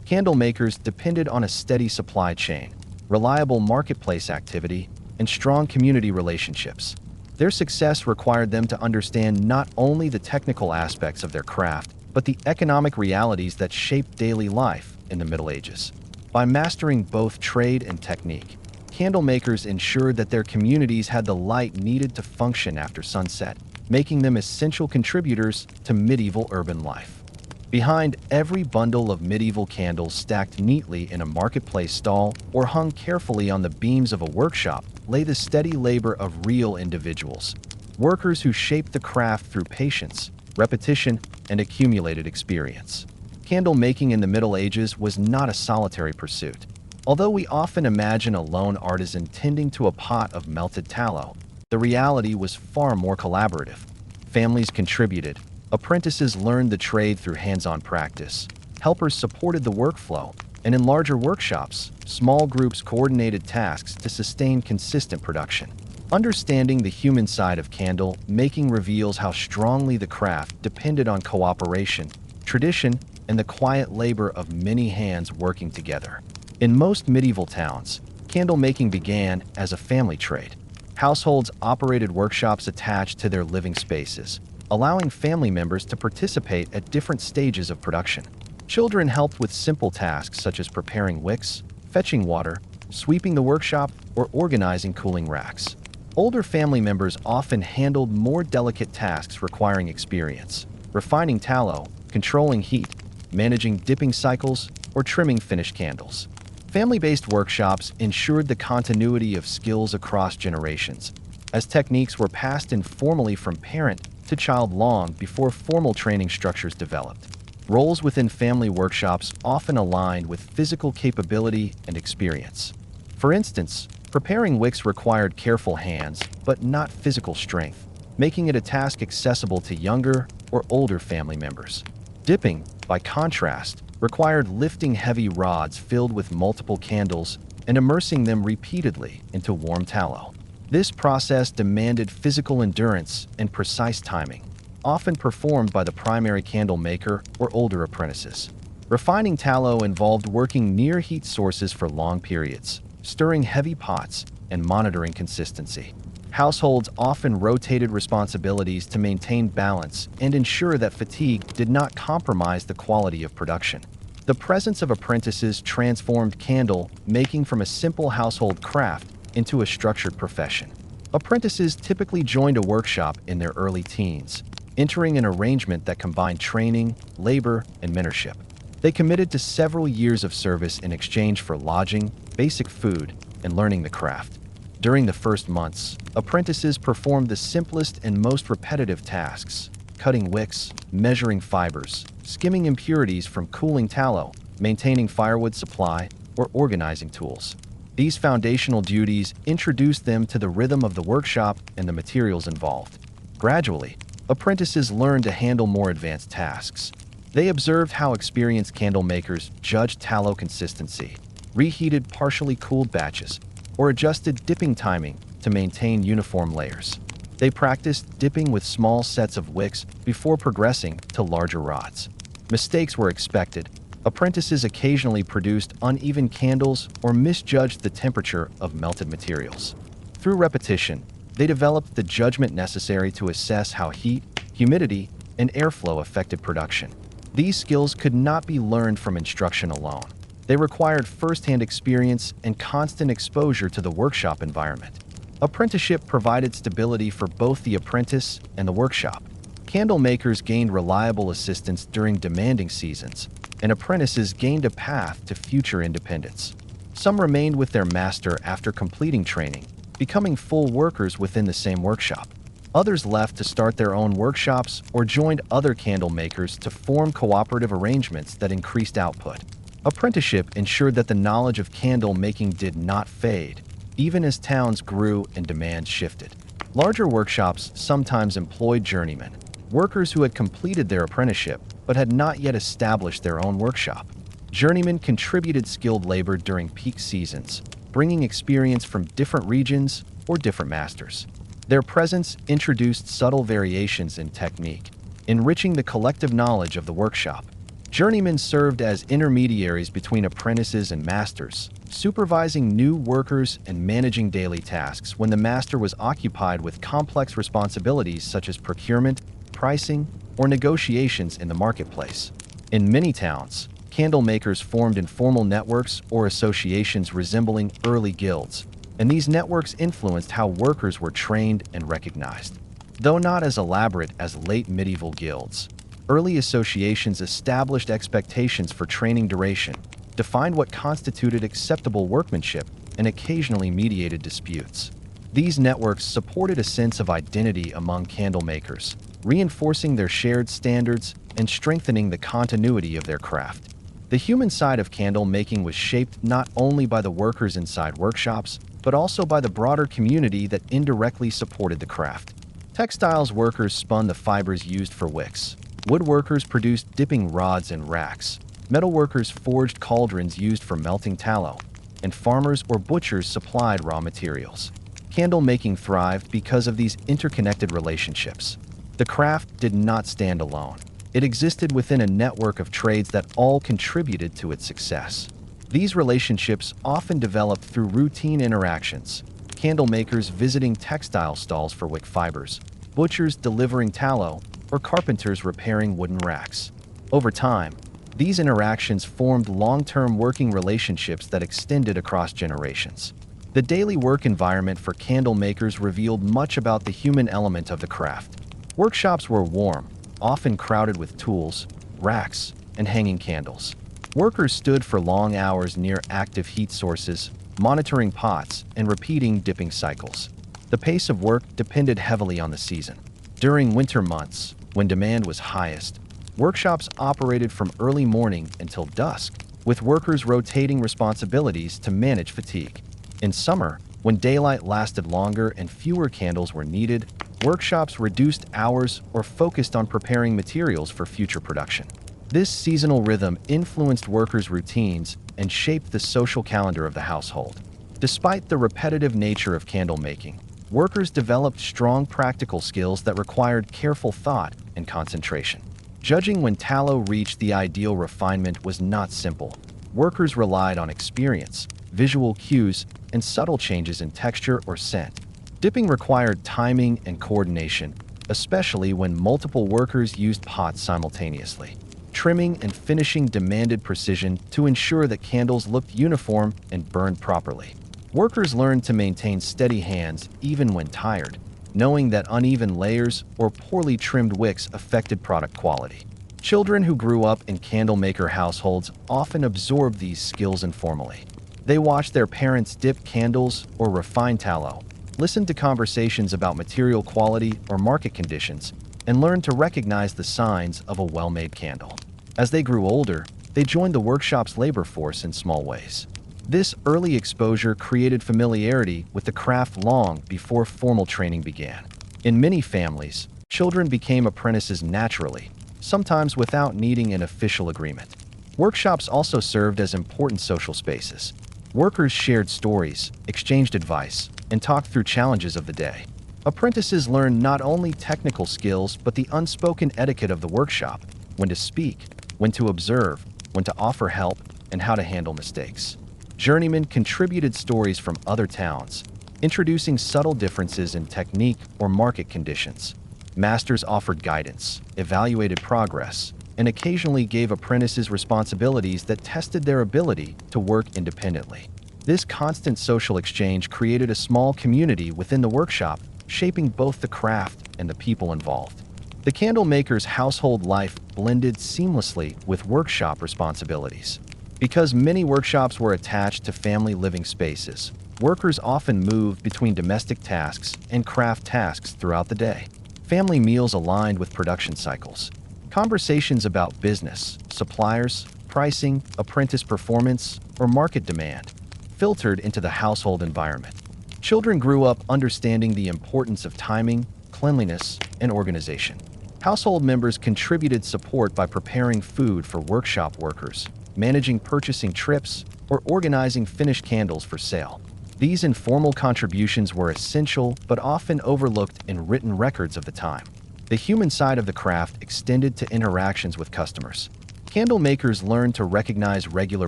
Candle makers depended on a steady supply chain, reliable marketplace activity, and strong community relationships. Their success required them to understand not only the technical aspects of their craft, but the economic realities that shaped daily life in the Middle Ages. By mastering both trade and technique, candle makers ensured that their communities had the light needed to function after sunset, making them essential contributors to medieval urban life. Behind every bundle of medieval candles stacked neatly in a marketplace stall or hung carefully on the beams of a workshop lay the steady labor of real individuals, workers who shaped the craft through patience, repetition, and accumulated experience. Candle making in the Middle Ages was not a solitary pursuit. Although we often imagine a lone artisan tending to a pot of melted tallow, the reality was far more collaborative. Families contributed, apprentices learned the trade through hands-on practice, helpers supported the workflow, and in larger workshops, small groups coordinated tasks to sustain consistent production. Understanding the human side of candle making reveals how strongly the craft depended on cooperation, tradition, and the quiet labor of many hands working together. In most medieval towns, candle making began as a family trade. Households operated workshops attached to their living spaces, allowing family members to participate at different stages of production. Children helped with simple tasks such as preparing wicks, fetching water, sweeping the workshop, or organizing cooling racks. Older family members often handled more delicate tasks requiring experience, refining tallow, controlling heat, managing dipping cycles, or trimming finished candles. Family-based workshops ensured the continuity of skills across generations, as techniques were passed informally from parent to child long before formal training structures developed. Roles within family workshops often aligned with physical capability and experience. For instance, preparing wicks required careful hands, but not physical strength, making it a task accessible to younger or older family members. Dipping, by contrast, required lifting heavy rods filled with multiple candles and immersing them repeatedly into warm tallow. This process demanded physical endurance and precise timing, often performed by the primary candle maker or older apprentices. Refining tallow involved working near heat sources for long periods, stirring heavy pots, and monitoring consistency. Households often rotated responsibilities to maintain balance and ensure that fatigue did not compromise the quality of production. The presence of apprentices transformed candle making from a simple household craft into a structured profession. Apprentices typically joined a workshop in their early teens, entering an arrangement that combined training, labor, and mentorship. They committed to several years of service in exchange for lodging, basic food, and learning the craft. During the first months, apprentices performed the simplest and most repetitive tasks: cutting wicks, measuring fibers, skimming impurities from cooling tallow, maintaining firewood supply, or organizing tools. These foundational duties introduced them to the rhythm of the workshop and the materials involved. Gradually, apprentices learned to handle more advanced tasks. They observed how experienced candle makers judged tallow consistency, reheated partially cooled batches, or adjusted dipping timing to maintain uniform layers. They practiced dipping with small sets of wicks before progressing to larger rods. Mistakes were expected. Apprentices occasionally produced uneven candles or misjudged the temperature of melted materials. Through repetition, they developed the judgment necessary to assess how heat, humidity, and airflow affected production. These skills could not be learned from instruction alone. They required first-hand experience and constant exposure to the workshop environment. Apprenticeship provided stability for both the apprentice and the workshop. Candle makers gained reliable assistance during demanding seasons, and apprentices gained a path to future independence. Some remained with their master after completing training, becoming full workers within the same workshop. Others left to start their own workshops or joined other candle makers to form cooperative arrangements that increased output. Apprenticeship ensured that the knowledge of candle making did not fade, even as towns grew and demand shifted. Larger workshops sometimes employed journeymen, workers who had completed their apprenticeship but had not yet established their own workshop. Journeymen contributed skilled labor during peak seasons, bringing experience from different regions or different masters. Their presence introduced subtle variations in technique, enriching the collective knowledge of the workshop. Journeymen served as intermediaries between apprentices and masters, supervising new workers and managing daily tasks when the master was occupied with complex responsibilities such as procurement, pricing, or negotiations in the marketplace. In many towns, candle makers formed informal networks or associations resembling early guilds, and these networks influenced how workers were trained and recognized. Though not as elaborate as late medieval guilds, early associations established expectations for training duration, defined what constituted acceptable workmanship, and occasionally mediated disputes. These networks supported a sense of identity among candle makers, reinforcing their shared standards and strengthening the continuity of their craft. The human side of candle making was shaped not only by the workers inside workshops, but also by the broader community that indirectly supported the craft. Textiles workers spun the fibers used for wicks. Woodworkers produced dipping rods and racks. Metalworkers forged cauldrons used for melting tallow, and farmers or butchers supplied raw materials. Candle making thrived because of these interconnected relationships. The craft did not stand alone. It existed within a network of trades that all contributed to its success. These relationships often developed through routine interactions: candle makers visiting textile stalls for wick fibers, butchers delivering tallow, or carpenters repairing wooden racks. Over time, these interactions formed long-term working relationships that extended across generations. The daily work environment for candle makers revealed much about the human element of the craft. Workshops were warm, often crowded with tools, racks, and hanging candles. Workers stood for long hours near active heat sources, monitoring pots and repeating dipping cycles. The pace of work depended heavily on the season. During winter months, when demand was highest, workshops operated from early morning until dusk, with workers rotating responsibilities to manage fatigue. In summer, when daylight lasted longer and fewer candles were needed, workshops reduced hours or focused on preparing materials for future production. This seasonal rhythm influenced workers' routines and shaped the social calendar of the household. Despite the repetitive nature of candle making, workers developed strong practical skills that required careful thought and concentration. Judging when tallow reached the ideal refinement was not simple. Workers relied on experience, visual cues, and subtle changes in texture or scent. Dipping required timing and coordination, especially when multiple workers used pots simultaneously. Trimming and finishing demanded precision to ensure that candles looked uniform and burned properly. Workers learned to maintain steady hands even when tired, knowing that uneven layers or poorly trimmed wicks affected product quality. Children who grew up in candlemaker households often absorbed these skills informally. They watched their parents dip candles or refine tallow, listened to conversations about material quality or market conditions, and learned to recognize the signs of a well-made candle. As they grew older, they joined the workshop's labor force in small ways. This early exposure created familiarity with the craft long before formal training began. In many families, children became apprentices naturally, sometimes without needing an official agreement. Workshops also served as important social spaces. Workers shared stories, exchanged advice, and talked through challenges of the day. Apprentices learned not only technical skills but the unspoken etiquette of the workshop: when to speak, when to observe, when to offer help, and how to handle mistakes. Journeymen contributed stories from other towns, introducing subtle differences in technique or market conditions. Masters offered guidance, evaluated progress, and occasionally gave apprentices responsibilities that tested their ability to work independently. This constant social exchange created a small community within the workshop, shaping both the craft and the people involved. The candlemaker's household life blended seamlessly with workshop responsibilities. Because many workshops were attached to family living spaces, workers often moved between domestic tasks and craft tasks throughout the day. Family meals aligned with production cycles. Conversations about business, suppliers, pricing, apprentice performance, or market demand filtered into the household environment. Children grew up understanding the importance of timing, cleanliness, and organization. Household members contributed support by preparing food for workshop workers, managing purchasing trips, or organizing finished candles for sale. These informal contributions were essential but often overlooked in written records of the time. The human side of the craft extended to interactions with customers. Candle makers learned to recognize regular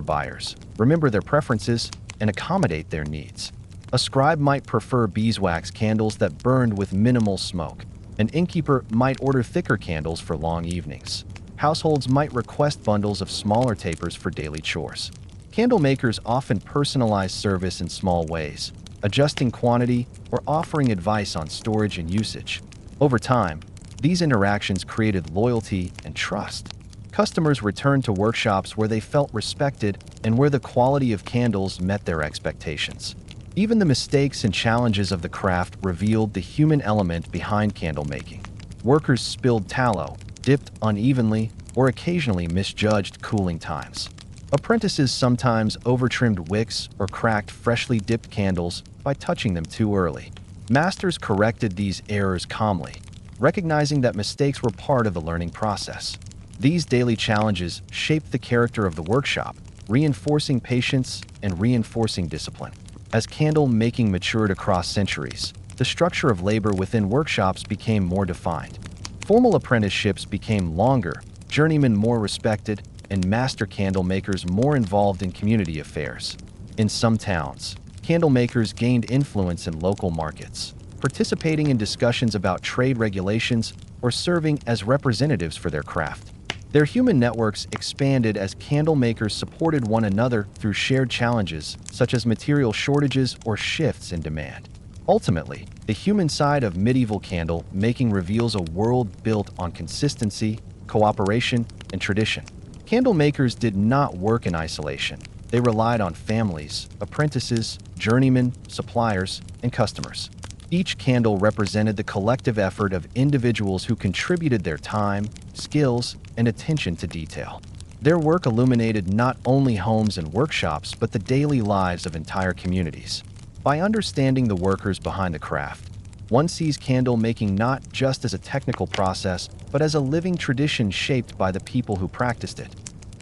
buyers, remember their preferences, and accommodate their needs. A scribe might prefer beeswax candles that burned with minimal smoke. An innkeeper might order thicker candles for long evenings. Households might request bundles of smaller tapers for daily chores. Candle makers often personalized service in small ways, adjusting quantity or offering advice on storage and usage. Over time, these interactions created loyalty and trust. Customers returned to workshops where they felt respected and where the quality of candles met their expectations. Even the mistakes and challenges of the craft revealed the human element behind candle making. Workers spilled tallow, dipped unevenly, or occasionally misjudged cooling times. Apprentices sometimes overtrimmed wicks or cracked freshly dipped candles by touching them too early. Masters corrected these errors calmly, recognizing that mistakes were part of the learning process. These daily challenges shaped the character of the workshop, reinforcing patience and reinforcing discipline. As candle making matured across centuries, the structure of labor within workshops became more defined. Formal apprenticeships became longer, journeymen more respected, and master candle makers more involved in community affairs. In some towns, candle makers gained influence in local markets, participating in discussions about trade regulations or serving as representatives for their craft. Their human networks expanded as candle makers supported one another through shared challenges such as material shortages or shifts in demand. Ultimately, the human side of medieval candle making reveals a world built on consistency, cooperation, and tradition. Candle makers did not work in isolation. They relied on families, apprentices, journeymen, suppliers, and customers. Each candle represented the collective effort of individuals who contributed their time, skills, and attention to detail. Their work illuminated not only homes and workshops, but the daily lives of entire communities. By understanding the workers behind the craft, one sees candle making not just as a technical process, but as a living tradition shaped by the people who practiced it.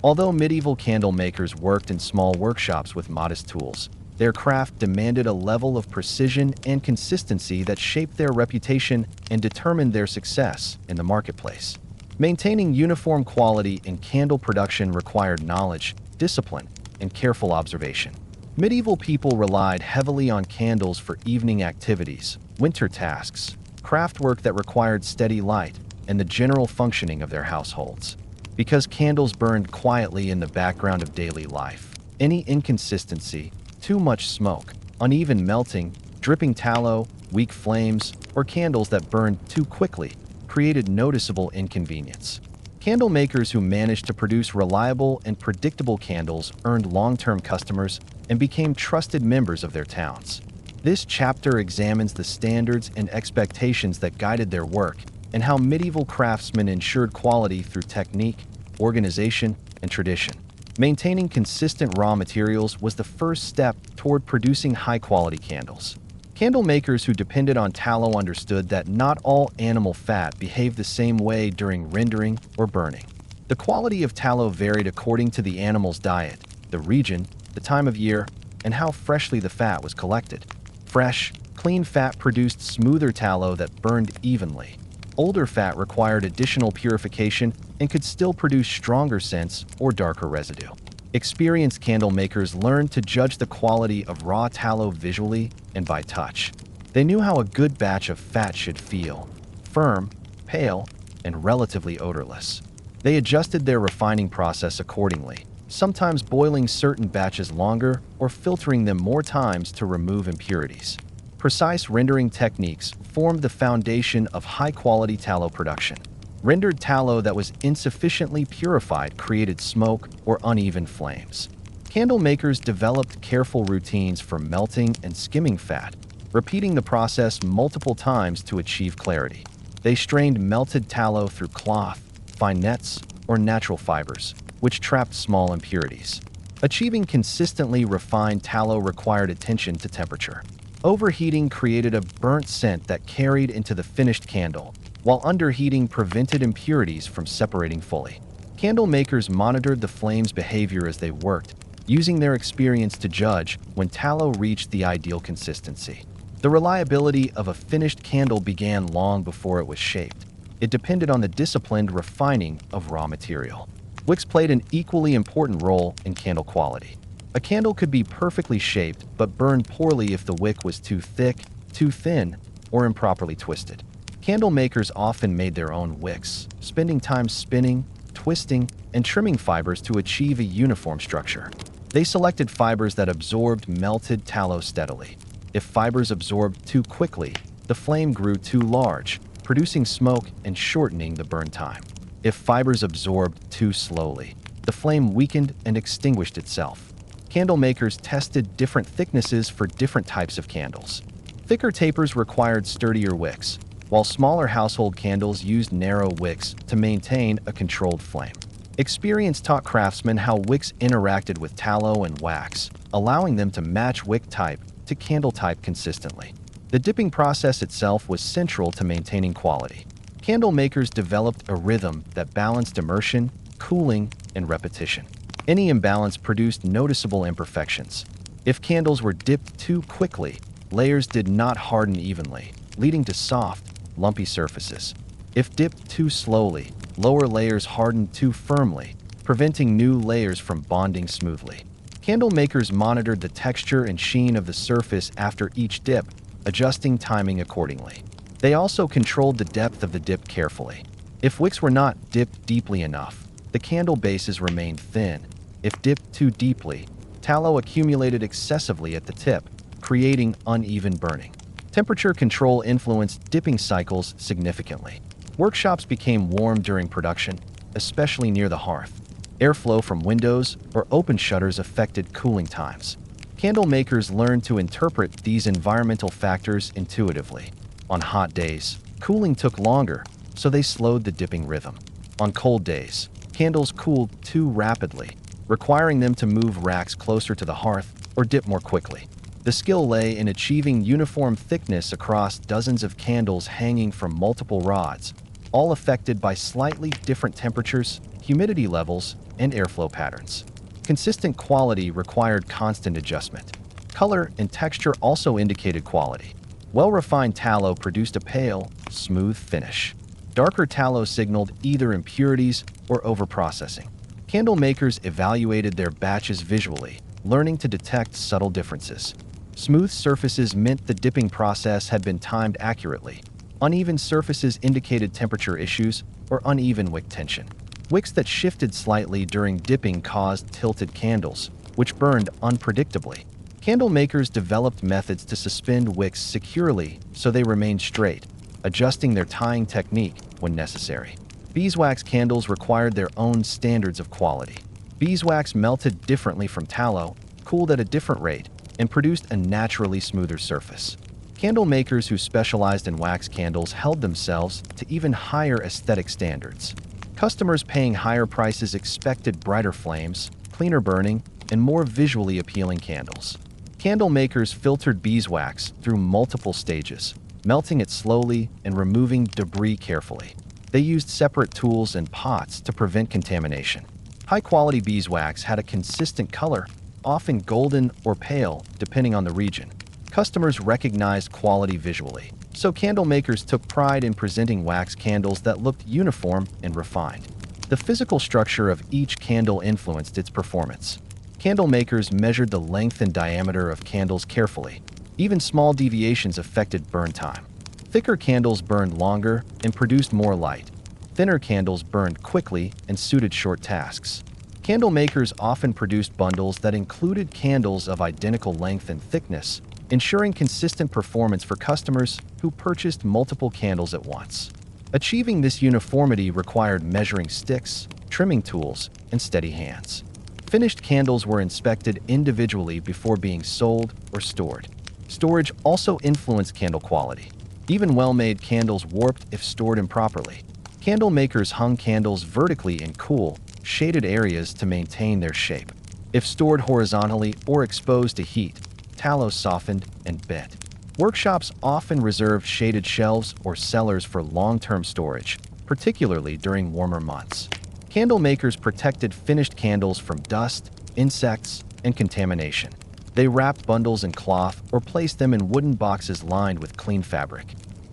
Although medieval candle makers worked in small workshops with modest tools, their craft demanded a level of precision and consistency that shaped their reputation and determined their success in the marketplace. Maintaining uniform quality in candle production required knowledge, discipline, and careful observation. Medieval people relied heavily on candles for evening activities, winter tasks, craft work that required steady light, and the general functioning of their households. Because candles burned quietly in the background of daily life, any inconsistency, too much smoke, Uneven melting, dripping tallow, weak flames, or candles that burned too quickly created noticeable inconvenience. Candle makers who managed to produce reliable and predictable candles earned long-term customers and became trusted members of their towns. This chapter examines the standards and expectations that guided their work and how medieval craftsmen ensured quality through technique, organization, and tradition. Maintaining consistent raw materials was the first step toward producing high-quality candles. Candle makers who depended on tallow understood that not all animal fat behaved the same way during rendering or burning. The quality of tallow varied according to the animal's diet, the region, the time of year, and how freshly the fat was collected. Fresh, clean fat produced smoother tallow that burned evenly. Older fat required additional purification and could still produce stronger scents or darker residue. Experienced candle makers learned to judge the quality of raw tallow visually and by touch. They knew how a good batch of fat should feel: firm, pale, and relatively odorless. They adjusted their refining process accordingly, sometimes boiling certain batches longer or filtering them more times to remove impurities. Precise rendering techniques formed the foundation of high-quality tallow production. Rendered tallow that was insufficiently purified created smoke or uneven flames. Candle makers developed careful routines for melting and skimming fat, repeating the process multiple times to achieve clarity. They strained melted tallow through cloth, fine nets, or natural fibers, which trapped small impurities. Achieving consistently refined tallow required attention to temperature. Overheating created a burnt scent that carried into the finished candle, while underheating prevented impurities from separating fully. Candle makers monitored the flame's behavior as they worked, using their experience to judge when tallow reached the ideal consistency. The reliability of a finished candle began long before it was shaped. It depended on the disciplined refining of raw material. Wicks played an equally important role in candle quality. A candle could be perfectly shaped but burn poorly if the wick was too thick, too thin, or improperly twisted. Candle makers often made their own wicks, spending time spinning, twisting, and trimming fibers to achieve a uniform structure. They selected fibers that absorbed melted tallow steadily. If fibers absorbed too quickly, the flame grew too large, producing smoke and shortening the burn time. If fibers absorbed too slowly, the flame weakened and extinguished itself. Candle makers tested different thicknesses for different types of candles. Thicker tapers required sturdier wicks, while smaller household candles used narrow wicks to maintain a controlled flame. Experience taught craftsmen how wicks interacted with tallow and wax, allowing them to match wick type to candle type consistently. The dipping process itself was central to maintaining quality. Candle makers developed a rhythm that balanced immersion, cooling, and repetition. Any imbalance produced noticeable imperfections. If candles were dipped too quickly, layers did not harden evenly, leading to soft, lumpy surfaces. If dipped too slowly, lower layers hardened too firmly, preventing new layers from bonding smoothly. Candle makers monitored the texture and sheen of the surface after each dip, adjusting timing accordingly. They also controlled the depth of the dip carefully. If wicks were not dipped deeply enough, the candle bases remained thin. If dipped too deeply, tallow accumulated excessively at the tip, creating uneven burning. Temperature control influenced dipping cycles significantly. Workshops became warm during production, especially near the hearth. Airflow from windows or open shutters affected cooling times. Candle makers learned to interpret these environmental factors intuitively. On hot days, cooling took longer, so they slowed the dipping rhythm. On cold days, candles cooled too rapidly, requiring them to move racks closer to the hearth or dip more quickly. The skill lay in achieving uniform thickness across dozens of candles hanging from multiple rods, all affected by slightly different temperatures, humidity levels, and airflow patterns. Consistent quality required constant adjustment. Color and texture also indicated quality. Well-refined tallow produced a pale, smooth finish. Darker tallow signaled either impurities or overprocessing. Candle makers evaluated their batches visually, learning to detect subtle differences. Smooth surfaces meant the dipping process had been timed accurately. Uneven surfaces indicated temperature issues or uneven wick tension. Wicks that shifted slightly during dipping caused tilted candles, which burned unpredictably. Candle makers developed methods to suspend wicks securely so they remained straight, adjusting their tying technique when necessary. Beeswax candles required their own standards of quality. Beeswax melted differently from tallow, cooled at a different rate, and produced a naturally smoother surface. Candle makers who specialized in wax candles held themselves to even higher aesthetic standards. Customers paying higher prices expected brighter flames, cleaner burning, and more visually appealing candles. Candle makers filtered beeswax through multiple stages, melting it slowly and removing debris carefully. They used separate tools and pots to prevent contamination. High-quality beeswax had a consistent color, often golden or pale, depending on the region. Customers recognized quality visually, so candle makers took pride in presenting wax candles that looked uniform and refined. The physical structure of each candle influenced its performance. Candle makers measured the length and diameter of candles carefully. Even small deviations affected burn time. Thicker candles burned longer and produced more light. Thinner candles burned quickly and suited short tasks. Candle makers often produced bundles that included candles of identical length and thickness, ensuring consistent performance for customers who purchased multiple candles at once. Achieving this uniformity required measuring sticks, trimming tools, and steady hands. Finished candles were inspected individually before being sold or stored. Storage also influenced candle quality. Even well-made candles warped if stored improperly. Candle makers hung candles vertically in cool, shaded areas to maintain their shape. If stored horizontally or exposed to heat, tallow softened and bent. Workshops often reserved shaded shelves or cellars for long-term storage, particularly during warmer months. Candle makers protected finished candles from dust, insects, and contamination. They wrapped bundles in cloth or placed them in wooden boxes lined with clean fabric.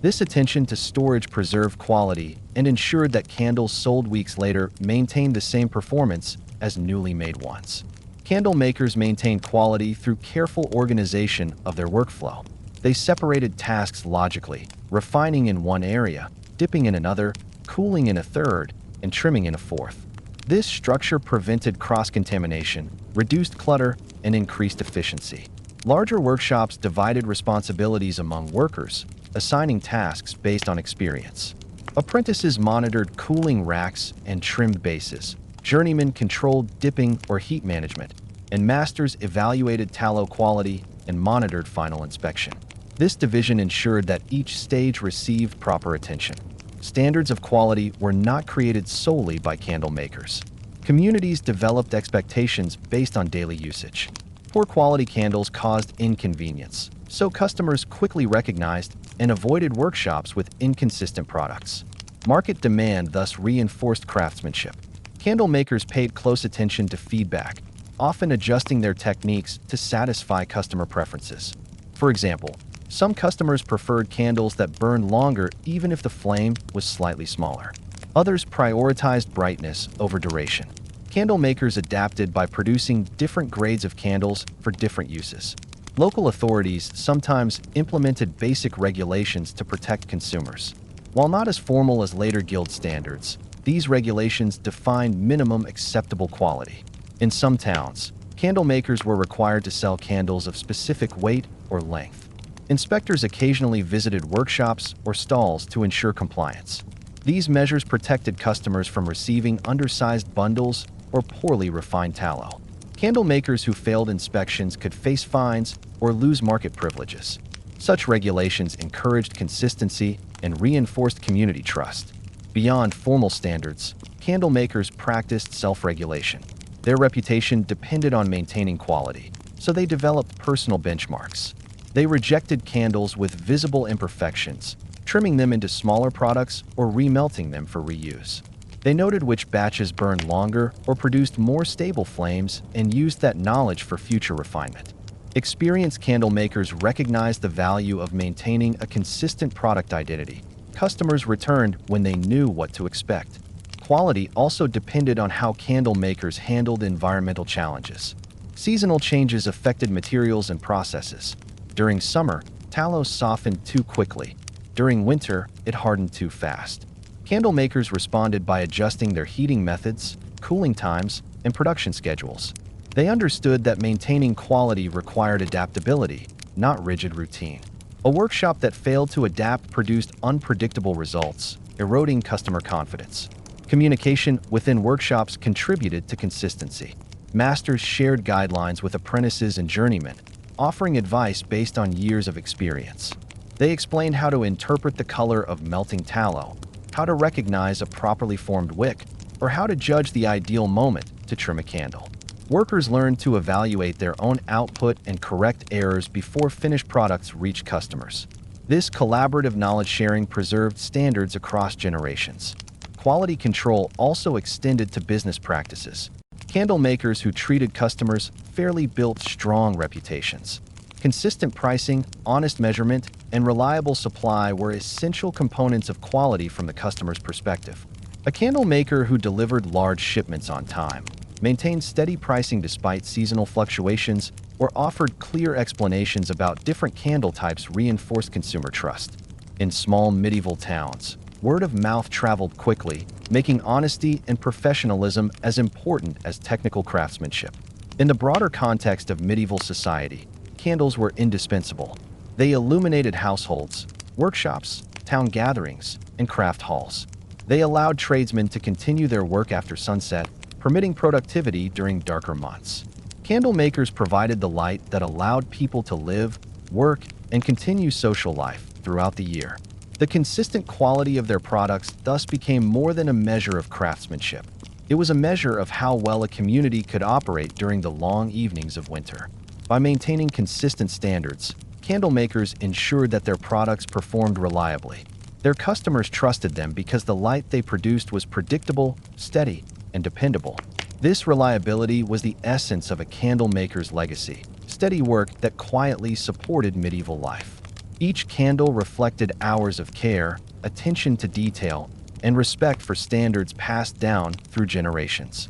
This attention to storage preserved quality and ensured that candles sold weeks later maintained the same performance as newly made ones. Candle makers maintained quality through careful organization of their workflow. They separated tasks logically, refining in one area, dipping in another, cooling in a third, and trimming in a fourth. This structure prevented cross-contamination, reduced clutter, and increased efficiency. Larger workshops divided responsibilities among workers, assigning tasks based on experience. Apprentices monitored cooling racks and trimmed bases. Journeymen controlled dipping or heat management, and masters evaluated tallow quality and monitored final inspection. This division ensured that each stage received proper attention. Standards of quality were not created solely by candle makers. Communities developed expectations based on daily usage. Poor quality candles caused inconvenience, so customers quickly recognized and avoided workshops with inconsistent products. Market demand thus reinforced craftsmanship. Candle makers paid close attention to feedback, often adjusting their techniques to satisfy customer preferences. For example, some customers preferred candles that burned longer even if the flame was slightly smaller. Others prioritized brightness over duration. Candle makers adapted by producing different grades of candles for different uses. Local authorities sometimes implemented basic regulations to protect consumers. While not as formal as later guild standards, these regulations defined minimum acceptable quality. In some towns, candle makers were required to sell candles of specific weight or length. Inspectors occasionally visited workshops or stalls to ensure compliance. These measures protected customers from receiving undersized bundles or poorly refined tallow. Candle makers who failed inspections could face fines or lose market privileges. Such regulations encouraged consistency and reinforced community trust. Beyond formal standards, candle makers practiced self-regulation. Their reputation depended on maintaining quality, so they developed personal benchmarks. They rejected candles with visible imperfections, trimming them into smaller products or remelting them for reuse. They noted which batches burned longer or produced more stable flames and used that knowledge for future refinement. Experienced candle makers recognized the value of maintaining a consistent product identity. Customers returned when they knew what to expect. Quality also depended on how candle makers handled environmental challenges. Seasonal changes affected materials and processes. During summer, tallow softened too quickly. During winter, it hardened too fast. Candle makers responded by adjusting their heating methods, cooling times, and production schedules. They understood that maintaining quality required adaptability, not rigid routine. A workshop that failed to adapt produced unpredictable results, eroding customer confidence. Communication within workshops contributed to consistency. Masters shared guidelines with apprentices and journeymen, offering advice based on years of experience. They explained how to interpret the color of melting tallow, how to recognize a properly formed wick, or how to judge the ideal moment to trim a candle. Workers learned to evaluate their own output and correct errors before finished products reached customers. This collaborative knowledge sharing preserved standards across generations. Quality control also extended to business practices. Candle makers who treated customers fairly built strong reputations. Consistent pricing, honest measurement, and reliable supply were essential components of quality from the customer's perspective. A candle maker who delivered large shipments on time, maintained steady pricing despite seasonal fluctuations, or offered clear explanations about different candle types reinforced consumer trust. In small medieval towns, word of mouth traveled quickly, making honesty and professionalism as important as technical craftsmanship. In the broader context of medieval society, candles were indispensable. They illuminated households, workshops, town gatherings, and craft halls. They allowed tradesmen to continue their work after sunset, permitting productivity during darker months. Candle makers provided the light that allowed people to live, work, and continue social life throughout the year. The consistent quality of their products thus became more than a measure of craftsmanship. It was a measure of how well a community could operate during the long evenings of winter. By maintaining consistent standards, candle makers ensured that their products performed reliably. Their customers trusted them because the light they produced was predictable, steady, and dependable. This reliability was the essence of a candle maker's legacy, steady work that quietly supported medieval life. Each candle reflected hours of care, attention to detail, and respect for standards passed down through generations.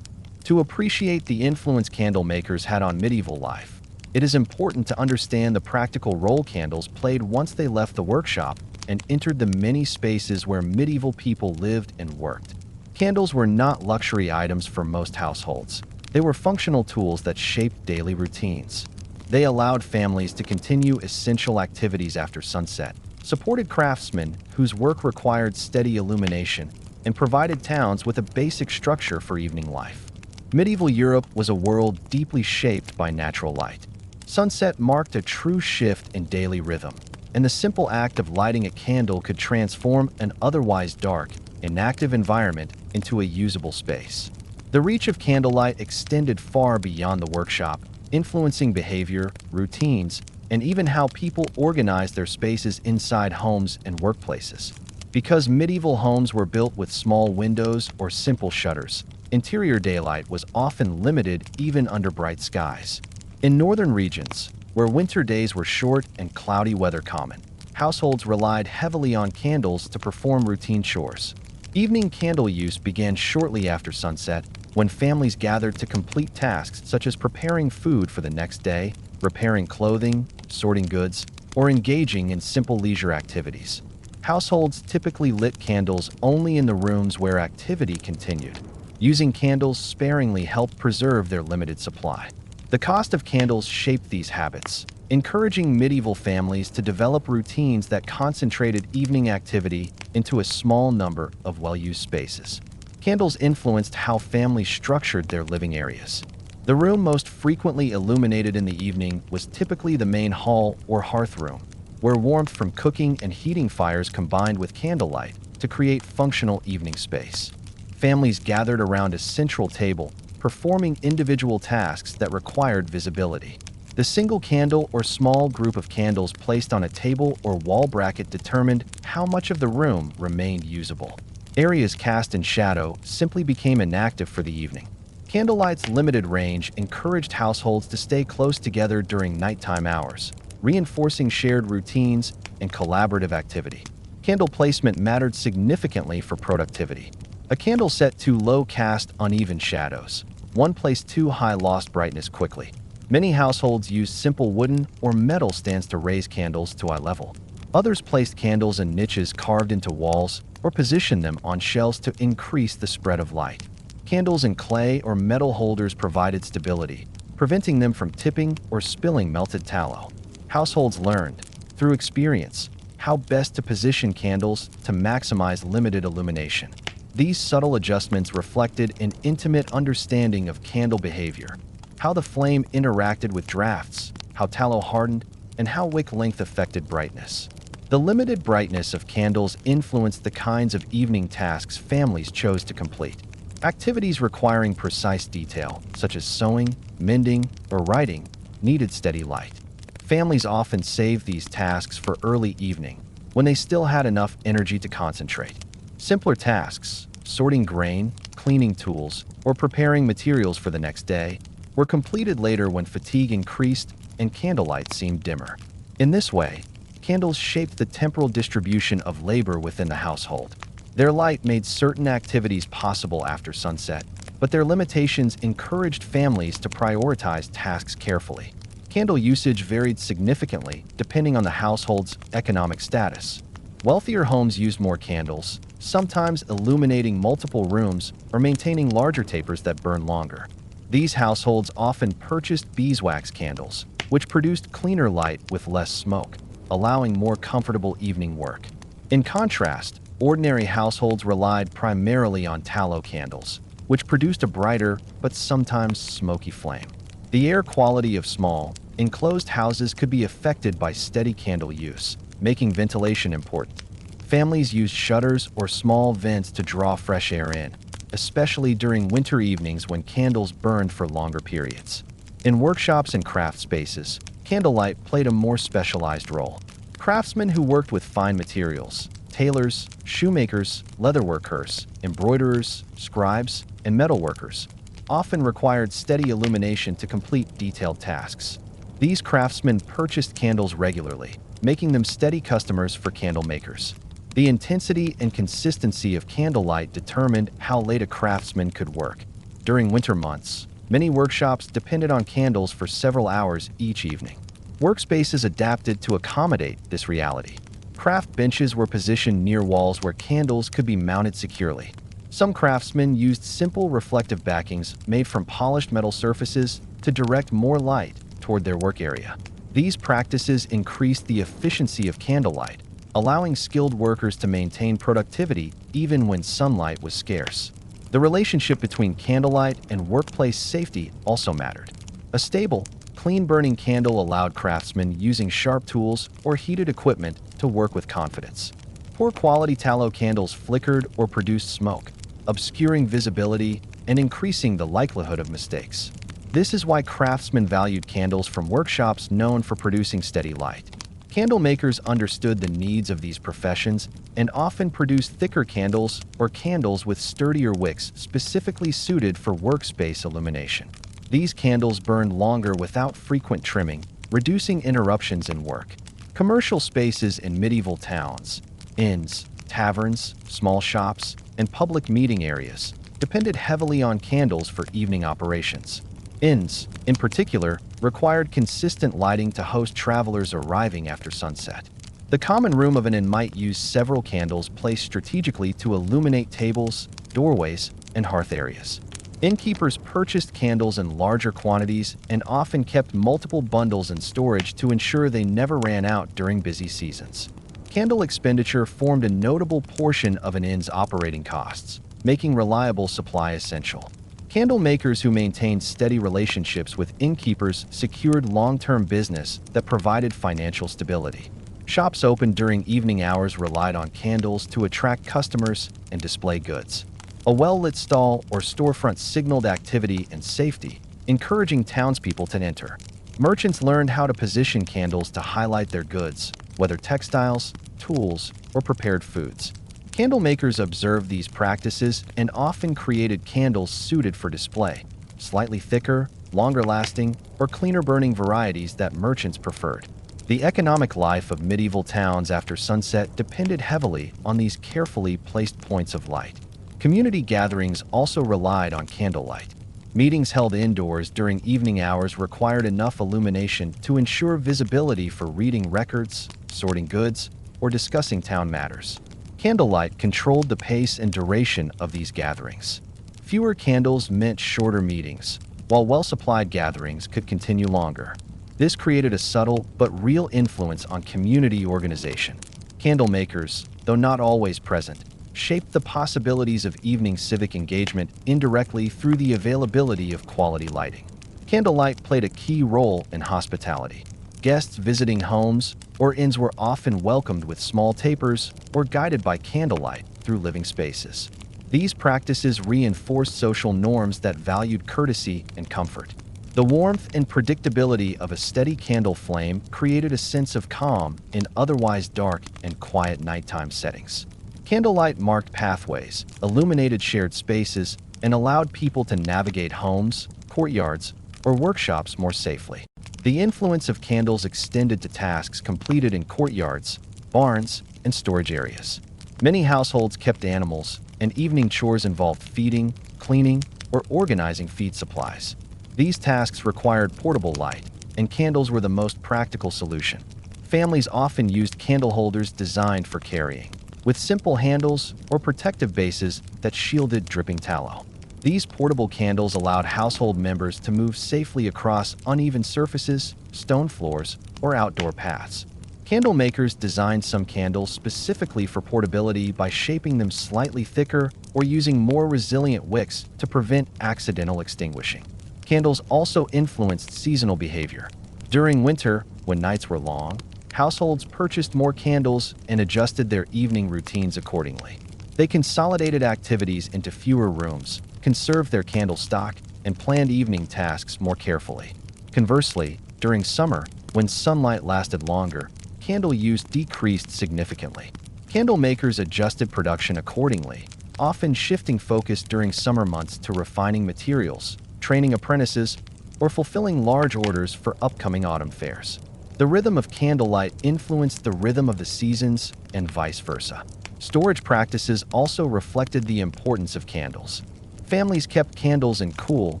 To appreciate the influence candle makers had on medieval life, it is important to understand the practical role candles played once they left the workshop and entered the many spaces where medieval people lived and worked. Candles were not luxury items for most households. They were functional tools that shaped daily routines. They allowed families to continue essential activities after sunset, supported craftsmen whose work required steady illumination, and provided towns with a basic structure for evening life. Medieval Europe was a world deeply shaped by natural light. Sunset marked a true shift in daily rhythm, and the simple act of lighting a candle could transform an otherwise dark, inactive environment into a usable space. The reach of candlelight extended far beyond the workshop, influencing behavior, routines, and even how people organized their spaces inside homes and workplaces. Because medieval homes were built with small windows or simple shutters, interior daylight was often limited even under bright skies. In northern regions, where winter days were short and cloudy weather common, households relied heavily on candles to perform routine chores. Evening candle use began shortly after sunset, when families gathered to complete tasks such as preparing food for the next day, repairing clothing, sorting goods, or engaging in simple leisure activities. Households typically lit candles only in the rooms where activity continued. Using candles sparingly helped preserve their limited supply. The cost of candles shaped these habits, encouraging medieval families to develop routines that concentrated evening activity into a small number of well-used spaces. Candles influenced how families structured their living areas. The room most frequently illuminated in the evening was typically the main hall or hearth room, where warmth from cooking and heating fires combined with candlelight to create functional evening space. Families gathered around a central table, performing individual tasks that required visibility. The single candle or small group of candles placed on a table or wall bracket determined how much of the room remained usable. Areas cast in shadow simply became inactive for the evening. Candlelight's limited range encouraged households to stay close together during nighttime hours, reinforcing shared routines and collaborative activity. Candle placement mattered significantly for productivity. A candle set too low cast uneven shadows. One placed too high lost brightness quickly. Many households used simple wooden or metal stands to raise candles to eye level. Others placed candles in niches carved into walls or positioned them on shelves to increase the spread of light. Candles in clay or metal holders provided stability, preventing them from tipping or spilling melted tallow. Households learned, through experience, how best to position candles to maximize limited illumination. These subtle adjustments reflected an intimate understanding of candle behavior, how the flame interacted with drafts, how tallow hardened, and how wick length affected brightness. The limited brightness of candles influenced the kinds of evening tasks families chose to complete. Activities requiring precise detail, such as sewing, mending, or writing, needed steady light. Families often saved these tasks for early evening, when they still had enough energy to concentrate. Simpler tasks, sorting grain, cleaning tools, or preparing materials for the next day, were completed later when fatigue increased and candlelight seemed dimmer. In this way, candles shaped the temporal distribution of labor within the household. Their light made certain activities possible after sunset, but their limitations encouraged families to prioritize tasks carefully. Candle usage varied significantly depending on the household's economic status. Wealthier homes used more candles, sometimes illuminating multiple rooms or maintaining larger tapers that burn longer. These households often purchased beeswax candles, which produced cleaner light with less smoke, allowing more comfortable evening work. In contrast, ordinary households relied primarily on tallow candles, which produced a brighter but sometimes smoky flame. The air quality of small, enclosed houses could be affected by steady candle use, making ventilation important. Families used shutters or small vents to draw fresh air in, especially during winter evenings when candles burned for longer periods. In workshops and craft spaces, candlelight played a more specialized role. Craftsmen who worked with fine materials, tailors, shoemakers, leatherworkers, embroiderers, scribes, and metalworkers, often required steady illumination to complete detailed tasks. These craftsmen purchased candles regularly, making them steady customers for candle makers. The intensity and consistency of candlelight determined how late a craftsman could work. During winter months, many workshops depended on candles for several hours each evening. Workspaces adapted to accommodate this reality. Craft benches were positioned near walls where candles could be mounted securely. Some craftsmen used simple reflective backings made from polished metal surfaces to direct more light toward their work area. These practices increased the efficiency of candlelight, allowing skilled workers to maintain productivity even when sunlight was scarce. The relationship between candlelight and workplace safety also mattered. A stable, clean-burning candle allowed craftsmen using sharp tools or heated equipment to work with confidence. Poor-quality tallow candles flickered or produced smoke, obscuring visibility and increasing the likelihood of mistakes. This is why craftsmen valued candles from workshops known for producing steady light. Candle makers understood the needs of these professions and often produced thicker candles or candles with sturdier wicks specifically suited for workspace illumination. These candles burned longer without frequent trimming, reducing interruptions in work. Commercial spaces in medieval towns, inns, taverns, small shops, and public meeting areas depended heavily on candles for evening operations. Inns, in particular, required consistent lighting to host travelers arriving after sunset. The common room of an inn might use several candles placed strategically to illuminate tables, doorways, and hearth areas. Innkeepers purchased candles in larger quantities and often kept multiple bundles in storage to ensure they never ran out during busy seasons. Candle expenditure formed a notable portion of an inn's operating costs, making reliable supply essential. Candle makers who maintained steady relationships with innkeepers secured long-term business that provided financial stability. Shops opened during evening hours relied on candles to attract customers and display goods. A well-lit stall or storefront signaled activity and safety, encouraging townspeople to enter. Merchants learned how to position candles to highlight their goods, whether textiles, tools, or prepared foods. Candle makers observed these practices and often created candles suited for display, slightly thicker, longer-lasting, or cleaner-burning varieties that merchants preferred. The economic life of medieval towns after sunset depended heavily on these carefully placed points of light. Community gatherings also relied on candlelight. Meetings held indoors during evening hours required enough illumination to ensure visibility for reading records, sorting goods, or discussing town matters. Candlelight controlled the pace and duration of these gatherings. Fewer candles meant shorter meetings, while well-supplied gatherings could continue longer. This created a subtle but real influence on community organization. Candle makers, though not always present, shaped the possibilities of evening civic engagement indirectly through the availability of quality lighting. Candlelight played a key role in hospitality. Guests visiting homes or inns were often welcomed with small tapers or guided by candlelight through living spaces. These practices reinforced social norms that valued courtesy and comfort. The warmth and predictability of a steady candle flame created a sense of calm in otherwise dark and quiet nighttime settings. Candlelight marked pathways, illuminated shared spaces, and allowed people to navigate homes, courtyards, or workshops more safely. The influence of candles extended to tasks completed in courtyards, barns, and storage areas. Many households kept animals, and evening chores involved feeding, cleaning, or organizing feed supplies. These tasks required portable light, and candles were the most practical solution. Families often used candle holders designed for carrying, with simple handles or protective bases that shielded dripping tallow. These portable candles allowed household members to move safely across uneven surfaces, stone floors, or outdoor paths. Candle makers designed some candles specifically for portability by shaping them slightly thicker or using more resilient wicks to prevent accidental extinguishing. Candles also influenced seasonal behavior. During winter, when nights were long, households purchased more candles and adjusted their evening routines accordingly. They consolidated activities into fewer rooms, conserved their candle stock, and planned evening tasks more carefully. Conversely, during summer, when sunlight lasted longer, candle use decreased significantly. Candle makers adjusted production accordingly, often shifting focus during summer months to refining materials, training apprentices, or fulfilling large orders for upcoming autumn fairs. The rhythm of candlelight influenced the rhythm of the seasons and vice versa. Storage practices also reflected the importance of candles. Families kept candles in cool,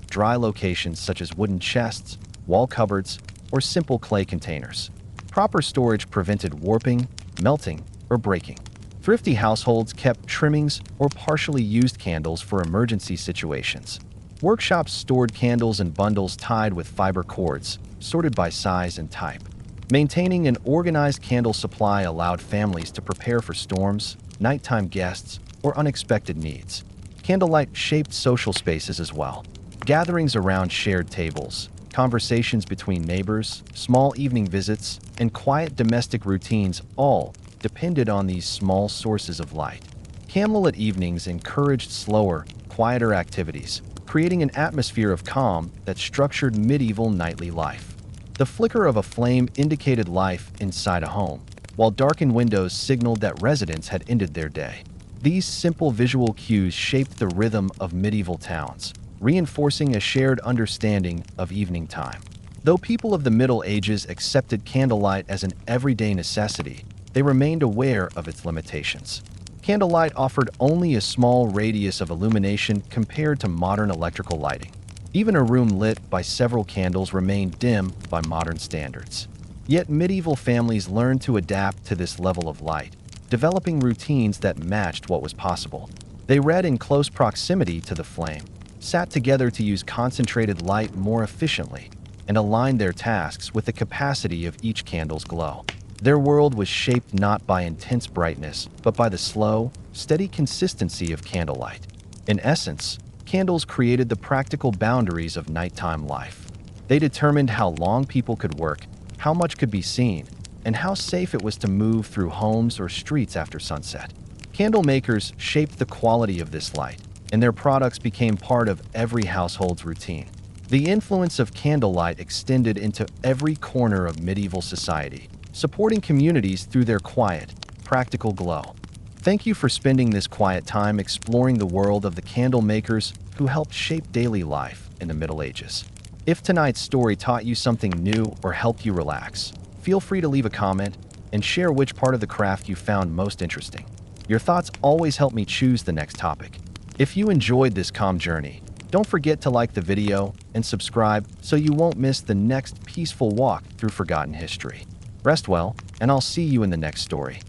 dry locations such as wooden chests, wall cupboards, or simple clay containers. Proper storage prevented warping, melting, or breaking. Thrifty households kept trimmings or partially used candles for emergency situations. Workshops stored candles in bundles tied with fiber cords, sorted by size and type. Maintaining an organized candle supply allowed families to prepare for storms, nighttime guests, or unexpected needs. Candlelight shaped social spaces as well. Gatherings around shared tables, conversations between neighbors, small evening visits, and quiet domestic routines all depended on these small sources of light. Candlelit evenings encouraged slower, quieter activities, creating an atmosphere of calm that structured medieval nightly life. The flicker of a flame indicated life inside a home, while darkened windows signaled that residents had ended their day. These simple visual cues shaped the rhythm of medieval towns, reinforcing a shared understanding of evening time. Though people of the Middle Ages accepted candlelight as an everyday necessity, they remained aware of its limitations. Candlelight offered only a small radius of illumination compared to modern electrical lighting. Even a room lit by several candles remained dim by modern standards. Yet medieval families learned to adapt to this level of light, developing routines that matched what was possible. They read in close proximity to the flame, sat together to use concentrated light more efficiently, and aligned their tasks with the capacity of each candle's glow. Their world was shaped not by intense brightness, but by the slow, steady consistency of candlelight. In essence, candles created the practical boundaries of nighttime life. They determined how long people could work, how much could be seen, and how safe it was to move through homes or streets after sunset. Candle makers shaped the quality of this light, and their products became part of every household's routine. The influence of candlelight extended into every corner of medieval society, supporting communities through their quiet, practical glow. Thank you for spending this quiet time exploring the world of the candle makers who helped shape daily life in the Middle Ages. If tonight's story taught you something new or helped you relax, feel free to leave a comment and share which part of the craft you found most interesting. Your thoughts always help me choose the next topic. If you enjoyed this calm journey, don't forget to like the video and subscribe so you won't miss the next peaceful walk through forgotten history. Rest well, and I'll see you in the next story.